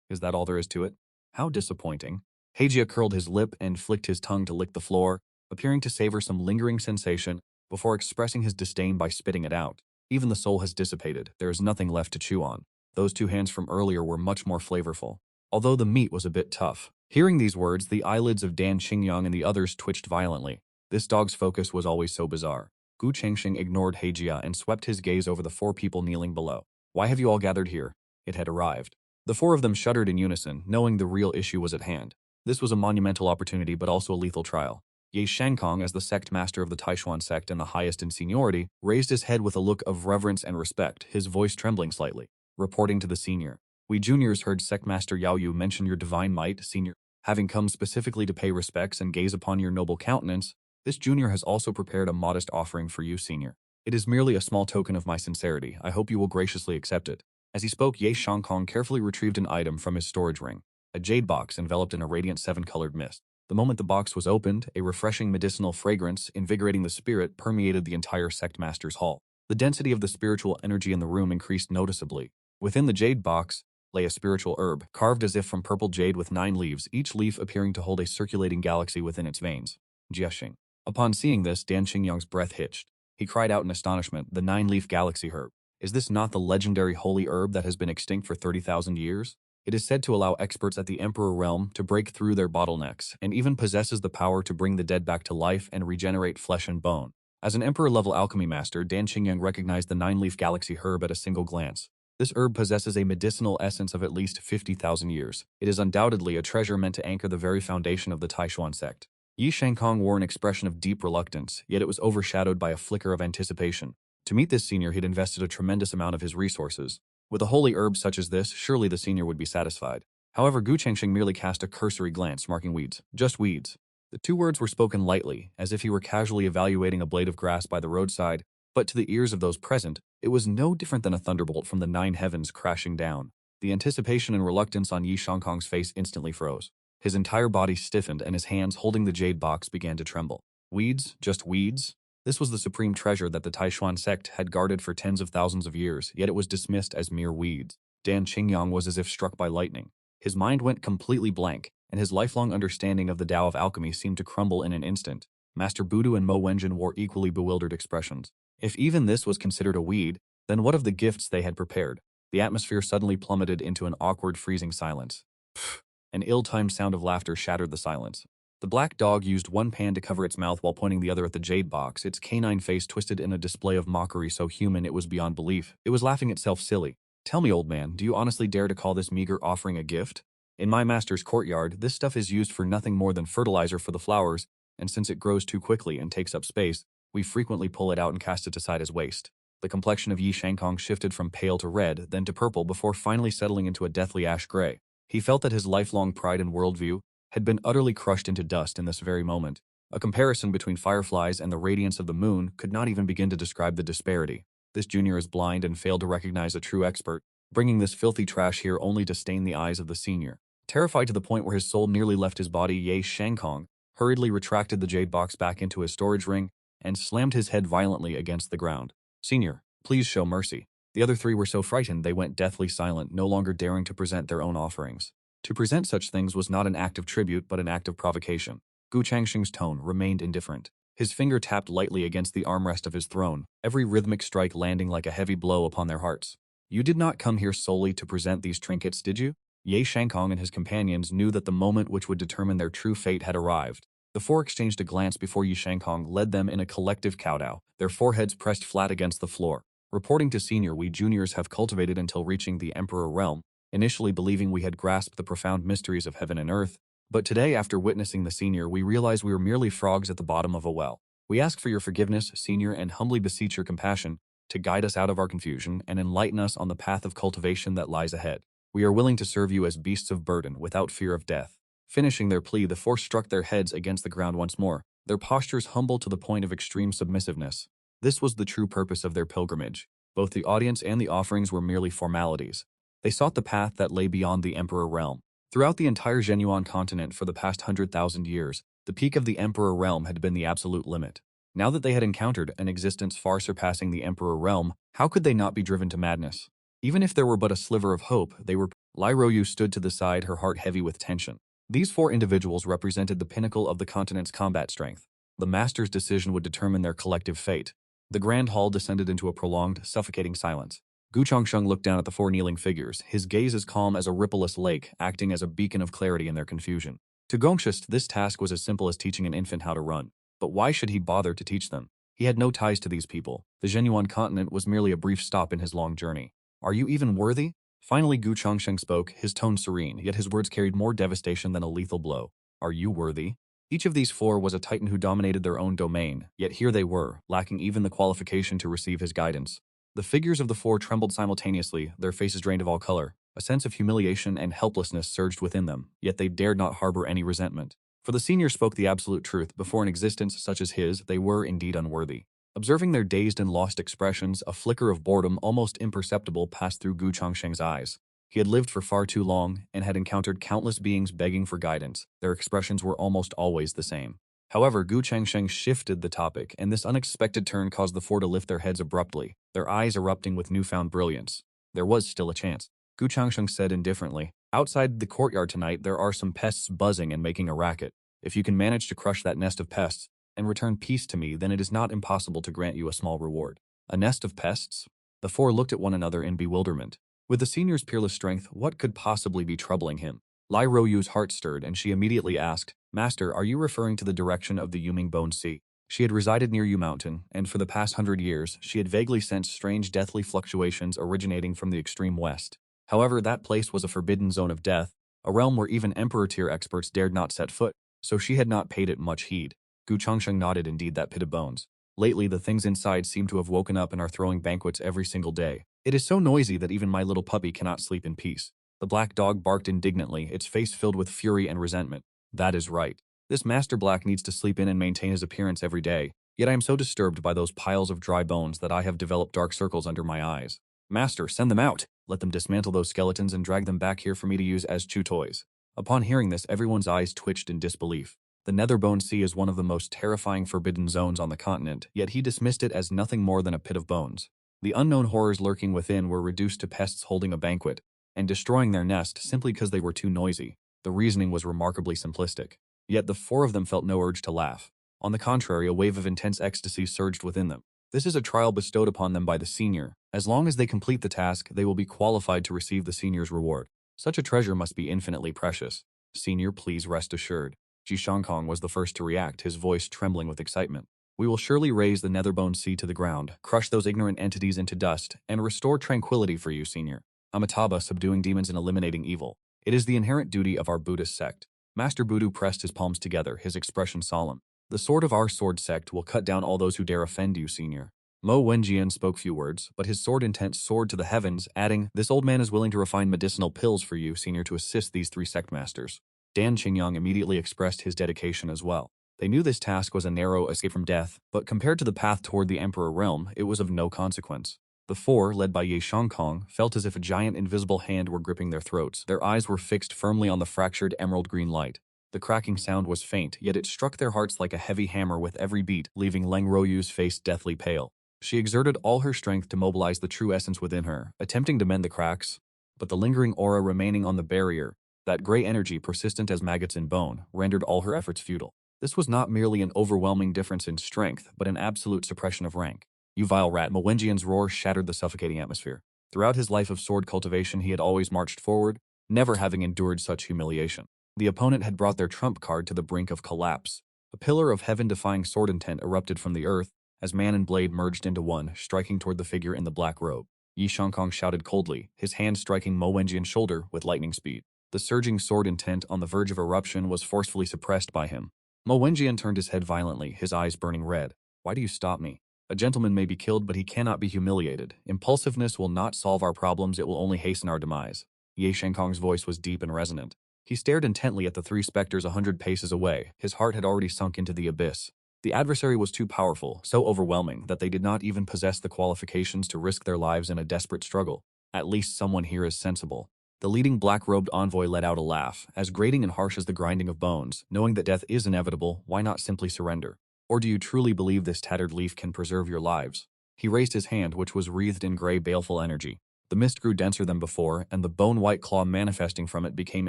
Is that all there is to it? How disappointing. Heijia curled his lip and flicked his tongue to lick the floor, appearing to savor some lingering sensation before expressing his disdain by spitting it out. Even the soul has dissipated, there is nothing left to chew on. Those 2 hands from earlier were much more flavorful, although the meat was a bit tough. Hearing these words, the eyelids of Dan Qingyang and the others twitched violently. This dog's focus was always so bizarre. Gu Changsheng ignored Heijia and swept his gaze over the 4 people kneeling below. Why have you all gathered here? It had arrived. The 4 of them shuddered in unison, knowing the real issue was at hand. This was a monumental opportunity, but also a lethal trial. Ye Shangkong, as the sect master of the Taishuan sect and the highest in seniority, raised his head with a look of reverence and respect, his voice trembling slightly. Reporting to the senior. We juniors heard Sect Master Yaoyu mention your divine might, senior. Having come specifically to pay respects and gaze upon your noble countenance, this junior has also prepared a modest offering for you, senior. It is merely a small token of my sincerity. I hope you will graciously accept it. As he spoke, Ye Shangkong carefully retrieved an item from his storage ring, a jade box enveloped in a radiant 7-colored mist. The moment the box was opened, a refreshing medicinal fragrance, invigorating the spirit, permeated the entire sect master's hall. The density of the spiritual energy in the room increased noticeably. Within the jade box lay a spiritual herb, carved as if from purple jade with 9 leaves, each leaf appearing to hold a circulating galaxy within its veins. Jiashing. Upon seeing this, Dan Qingyang's breath hitched. He cried out in astonishment, the 9-leaf galaxy herb. Is this not the legendary holy herb that has been extinct for 30,000 years? It is said to allow experts at the Emperor realm to break through their bottlenecks, and even possesses the power to bring the dead back to life and regenerate flesh and bone. As an Emperor-level alchemy master, Dan Qingyang recognized the 9-leaf galaxy herb at a single glance. This herb possesses a medicinal essence of at least 50,000 years. It is undoubtedly a treasure meant to anchor the very foundation of the Taishuan sect. Yi Shangkong wore an expression of deep reluctance, yet it was overshadowed by a flicker of anticipation. To meet this senior, he'd invested a tremendous amount of his resources. With a holy herb such as this, surely the senior would be satisfied. However, Gu Changsheng merely cast a cursory glance, marking weeds. Just weeds. The 2 words were spoken lightly, as if he were casually evaluating a blade of grass by the roadside, but to the ears of those present, it was no different than a thunderbolt from the 9 heavens crashing down. The anticipation and reluctance on Yi Shangkong's face instantly froze. His entire body stiffened and his hands holding the jade box began to tremble. Weeds? Just weeds? This was the supreme treasure that the Taishuan sect had guarded for tens of thousands of years, yet it was dismissed as mere weeds. Dan Qingyang was as if struck by lightning. His mind went completely blank, and his lifelong understanding of the Tao of alchemy seemed to crumble in an instant. Master Budu and Mo Wenjin wore equally bewildered expressions. If even this was considered a weed, then what of the gifts they had prepared? The atmosphere suddenly plummeted into an awkward, freezing silence. Pfft! An ill-timed sound of laughter shattered the silence. The black dog used one pan to cover its mouth while pointing the other at the jade box, its canine face twisted in a display of mockery so human it was beyond belief. It was laughing itself silly. Tell me, old man, do you honestly dare to call this meager offering a gift? In my master's courtyard, this stuff is used for nothing more than fertilizer for the flowers, and since it grows too quickly and takes up space, we frequently pull it out and cast it aside as waste. The complexion of Yi Shangkong shifted from pale to red, then to purple before finally settling into a deathly ash gray. He felt that his lifelong pride and worldview had been utterly crushed into dust in this very moment. A comparison between fireflies and the radiance of the moon could not even begin to describe the disparity. This junior is blind and failed to recognize a true expert, bringing this filthy trash here only to stain the eyes of the senior. Terrified to the point where his soul nearly left his body, Ye Shangkong hurriedly retracted the jade box back into his storage ring and slammed his head violently against the ground. Senior, please show mercy. The other three were so frightened they went deathly silent, no longer daring to present their own offerings. To present such things was not an act of tribute, but an act of provocation. Gu Changsheng's tone remained indifferent. His finger tapped lightly against the armrest of his throne, every rhythmic strike landing like a heavy blow upon their hearts. You did not come here solely to present these trinkets, did you? Ye Shangkong and his companions knew that the moment which would determine their true fate had arrived. The four exchanged a glance before Yi Shangkong led them in a collective kowtow, their foreheads pressed flat against the floor. Reporting to senior, we juniors have cultivated until reaching the Emperor realm, initially believing we had grasped the profound mysteries of heaven and earth, but today, after witnessing the senior, we realize we were merely frogs at the bottom of a well. We ask for your forgiveness, senior, and humbly beseech your compassion to guide us out of our confusion and enlighten us on the path of cultivation that lies ahead. We are willing to serve you as beasts of burden without fear of death. Finishing their plea, the four struck their heads against the ground once more, their postures humble to the point of extreme submissiveness. This was the true purpose of their pilgrimage. Both the audience and the offerings were merely formalities. They sought the path that lay beyond the Emperor realm. Throughout the entire Zhenyuan continent for the past 100,000 years, the peak of the Emperor realm had been the absolute limit. Now that they had encountered an existence far surpassing the Emperor realm, how could they not be driven to madness? Even if there were but a sliver of hope, they were. Lai Royu stood to the side, her heart heavy with tension. These four individuals represented the pinnacle of the continent's combat strength. The master's decision would determine their collective fate. The grand hall descended into a prolonged, suffocating silence. Gu Changsheng looked down at the four kneeling figures, his gaze as calm as a rippleless lake, acting as a beacon of clarity in their confusion. To Gongshist, this task was as simple as teaching an infant how to run. But why should he bother to teach them? He had no ties to these people. The Zhenyuan continent was merely a brief stop in his long journey. Are you even worthy? Finally, Gu Changsheng spoke, his tone serene, yet his words carried more devastation than a lethal blow. Are you worthy? Each of these four was a titan who dominated their own domain, yet here they were, lacking even the qualification to receive his guidance. The figures of the four trembled simultaneously, their faces drained of all color. A sense of humiliation and helplessness surged within them, yet they dared not harbor any resentment. For the senior spoke the absolute truth, before an existence such as his, they were indeed unworthy. Observing their dazed and lost expressions, a flicker of boredom almost imperceptible passed through Gu Changsheng's eyes. He had lived for far too long, and had encountered countless beings begging for guidance. Their expressions were almost always the same. However, Gu Changsheng shifted the topic, and this unexpected turn caused the four to lift their heads abruptly, their eyes erupting with newfound brilliance. There was still a chance. Gu Changsheng said indifferently, outside the courtyard tonight there are some pests buzzing and making a racket. If you can manage to crush that nest of pests, and return peace to me, then it is not impossible to grant you a small reward. A nest of pests? The four looked at one another in bewilderment. With the senior's peerless strength, what could possibly be troubling him? Lai Royu's heart stirred, and she immediately asked, Master, are you referring to the direction of the Yuming Bone Sea? She had resided near Yu Mountain, and for the past 100 years, she had vaguely sensed strange deathly fluctuations originating from the extreme west. However, that place was a forbidden zone of death, a realm where even Emperor-tier experts dared not set foot, so she had not paid it much heed. Gu Changsheng nodded. Indeed, that pit of bones. Lately, the things inside seem to have woken up and are throwing banquets every single day. It is so noisy that even my little puppy cannot sleep in peace. The black dog barked indignantly, its face filled with fury and resentment. That is right. This Master Black needs to sleep in and maintain his appearance every day, yet I am so disturbed by those piles of dry bones that I have developed dark circles under my eyes. Master, send them out! Let them dismantle those skeletons and drag them back here for me to use as chew toys. Upon hearing this, everyone's eyes twitched in disbelief. The Netherbone Sea is one of the most terrifying forbidden zones on the continent, yet he dismissed it as nothing more than a pit of bones. The unknown horrors lurking within were reduced to pests holding a banquet. and destroying their nest simply because they were too noisy. The reasoning was remarkably simplistic. Yet the four of them felt no urge to laugh. On the contrary, a wave of intense ecstasy surged within them. This is a trial bestowed upon them by the senior. As long as they complete the task, they will be qualified to receive the senior's reward. Such a treasure must be infinitely precious. Senior, please rest assured. Changsheng was the first to react, his voice trembling with excitement. We will surely raise the Netherbone Sea to the ground, crush those ignorant entities into dust, and restore tranquility for you, Senior. Amitabha, subduing demons and eliminating evil. It is the inherent duty of our Buddhist sect. Master Buddha pressed his palms together, his expression solemn. The sword of our sword sect will cut down all those who dare offend you, Senior. Mo Wenjian spoke few words, but his sword intent soared to the heavens, adding, "This old man is willing to refine medicinal pills for you, Senior, to assist these three sect masters." Dan Qingyang immediately expressed his dedication as well. They knew this task was a narrow escape from death, but compared to the path toward the Emperor realm, it was of no consequence. The four, led by Ye Shangkong, felt as if a giant invisible hand were gripping their throats. Their eyes were fixed firmly on the fractured emerald-green light. The cracking sound was faint, yet it struck their hearts like a heavy hammer with every beat, leaving Leng Royu's face deathly pale. She exerted all her strength to mobilize the true essence within her, attempting to mend the cracks, but the lingering aura remaining on the barrier, that gray energy persistent as maggots in bone, rendered all her efforts futile. This was not merely an overwhelming difference in strength, but an absolute suppression of rank. "You vile rat!" Mowenjian's roar shattered the suffocating atmosphere. Throughout his life of sword cultivation, he had always marched forward, never having endured such humiliation. The opponent had brought their trump card to the brink of collapse. A pillar of heaven-defying sword intent erupted from the earth, as man and blade merged into one, striking toward the figure in the black robe. Yi Shangkong shouted coldly, his hand striking Mo Wenjian's shoulder with lightning speed. The surging sword intent on the verge of eruption was forcefully suppressed by him. Mo Wenjian turned his head violently, his eyes burning red. "Why do you stop me? A gentleman may be killed, but he cannot be humiliated. Impulsiveness will not solve our problems, it will only hasten our demise." Ye Shangkong's voice was deep and resonant. He stared intently at the three specters 100 paces away. His heart had already sunk into the abyss. The adversary was too powerful, so overwhelming, that they did not even possess the qualifications to risk their lives in a desperate struggle. At least someone here is sensible. The leading black-robed envoy let out a laugh, as grating and harsh as the grinding of bones. Knowing that death is inevitable, why not simply surrender? Or do you truly believe this tattered leaf can preserve your lives? He raised his hand, which was wreathed in gray, baleful energy. The mist grew denser than before, and the bone-white claw manifesting from it became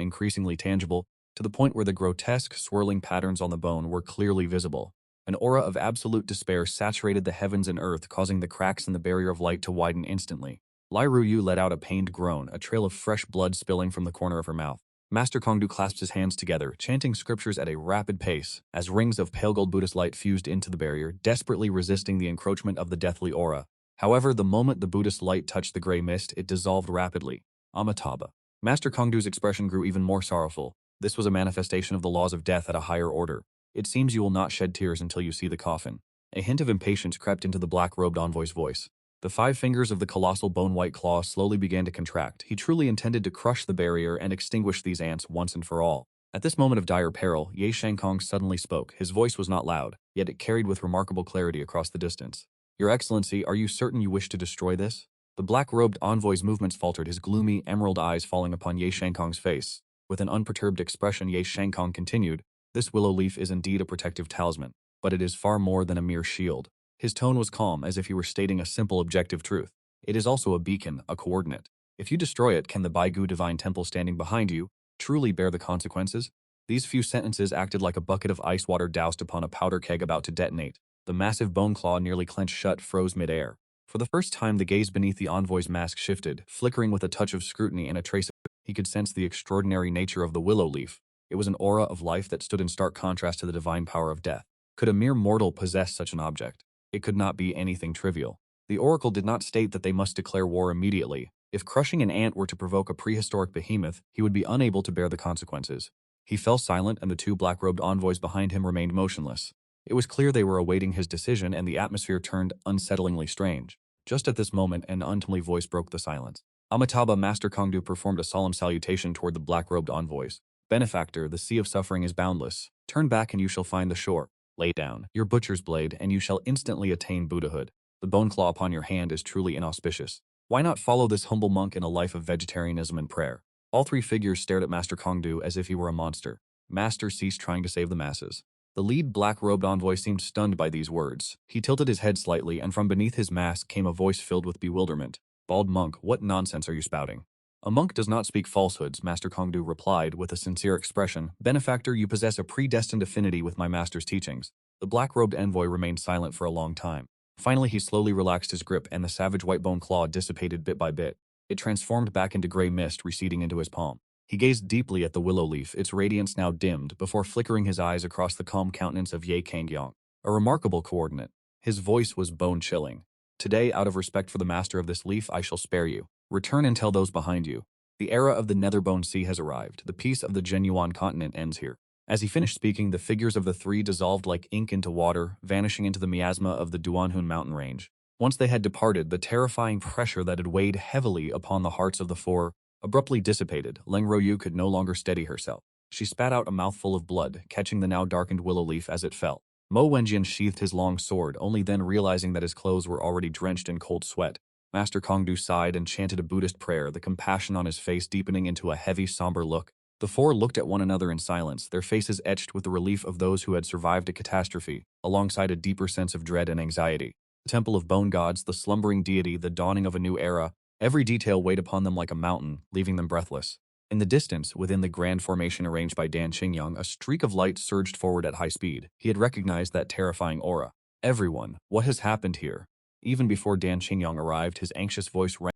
increasingly tangible, to the point where the grotesque, swirling patterns on the bone were clearly visible. An aura of absolute despair saturated the heavens and earth, causing the cracks in the barrier of light to widen instantly. Lai Ruyu let out a pained groan, a trail of fresh blood spilling from the corner of her mouth. Master Kongdu clasped his hands together, chanting scriptures at a rapid pace, as rings of pale gold Buddhist light fused into the barrier, desperately resisting the encroachment of the deathly aura. However, the moment the Buddhist light touched the gray mist, it dissolved rapidly. Amitabha. Master Kongdu's expression grew even more sorrowful. This was a manifestation of the laws of death at a higher order. "It seems you will not shed tears until you see the coffin." A hint of impatience crept into the black-robed envoy's voice. The 5 fingers of the colossal bone-white claw slowly began to contract. He truly intended to crush the barrier and extinguish these ants once and for all. At this moment of dire peril, Ye Shangkong suddenly spoke. His voice was not loud, yet it carried with remarkable clarity across the distance. "Your Excellency, are you certain you wish to destroy this?" The black-robed envoy's movements faltered, his gloomy, emerald eyes falling upon Ye Shangkong's face. With an unperturbed expression, Ye Shangkong continued, "This willow leaf is indeed a protective talisman, but it is far more than a mere shield." His tone was calm, as if he were stating a simple objective truth. "It is also a beacon, a coordinate. If you destroy it, can the Baigu Divine Temple standing behind you truly bear the consequences?" These few sentences acted like a bucket of ice water doused upon a powder keg about to detonate. The massive bone claw, nearly clenched shut, froze mid-air. For the first time, the gaze beneath the envoy's mask shifted, flickering with a touch of scrutiny and a trace of... He could sense the extraordinary nature of the willow leaf. It was an aura of life that stood in stark contrast to the divine power of death. Could a mere mortal possess such an object? It could not be anything trivial. The oracle did not state that they must declare war immediately. If crushing an ant were to provoke a prehistoric behemoth, he would be unable to bear the consequences. He fell silent, and the 2 black-robed envoys behind him remained motionless. It was clear they were awaiting his decision, and the atmosphere turned unsettlingly strange. Just at this moment, an untimely voice broke the silence. Amitabha, Master Kongdu performed a solemn salutation toward the black-robed envoys. "Benefactor, the sea of suffering is boundless. Turn back and you shall find the shore. Lay down your butcher's blade, and you shall instantly attain Buddhahood. The bone claw upon your hand is truly inauspicious. Why not follow this humble monk in a life of vegetarianism and prayer?" All 3 figures stared at Master Kongdu as if he were a monster. Master ceased trying to save the masses. The lead black-robed envoy seemed stunned by these words. He tilted his head slightly, and from beneath his mask came a voice filled with bewilderment. "Bald monk, what nonsense are you spouting? A monk does not speak falsehoods, Master Kongdu replied with a sincere expression. Benefactor, you possess a predestined affinity with my master's teachings. The black-robed envoy remained silent for a long time. Finally, he slowly relaxed his grip and the savage white bone claw dissipated bit by bit. It transformed back into gray mist receding into his palm. He gazed deeply at the willow leaf, its radiance now dimmed, before flickering his eyes across the calm countenance of Ye Kangyong. A remarkable coordinate. His voice was bone-chilling. Today, out of respect for the master of this leaf, I shall spare you. Return and tell those behind you. The era of the Netherbone Sea has arrived. The peace of the Genuine continent ends here. As he finished speaking, the figures of the three dissolved like ink into water, vanishing into the miasma of the Duanhun mountain range. Once they had departed, the terrifying pressure that had weighed heavily upon the hearts of the four abruptly dissipated. Leng Ruoyu could no longer steady herself. She spat out a mouthful of blood, catching the now darkened willow leaf as it fell. Mo Wenjian sheathed his long sword, only then realizing that his clothes were already drenched in cold sweat. Master Kongdu sighed and chanted a Buddhist prayer, the compassion on his face deepening into a heavy, somber look. The four looked at one another in silence, their faces etched with the relief of those who had survived a catastrophe, alongside a deeper sense of dread and anxiety. The temple of bone gods, the slumbering deity, the dawning of a new era, every detail weighed upon them like a mountain, leaving them breathless. In the distance, within the grand formation arranged by Dan Qingyang, a streak of light surged forward at high speed. He had recognized that terrifying aura. Everyone, what has happened here? Even before Dan Qingyang arrived, his anxious voice rang.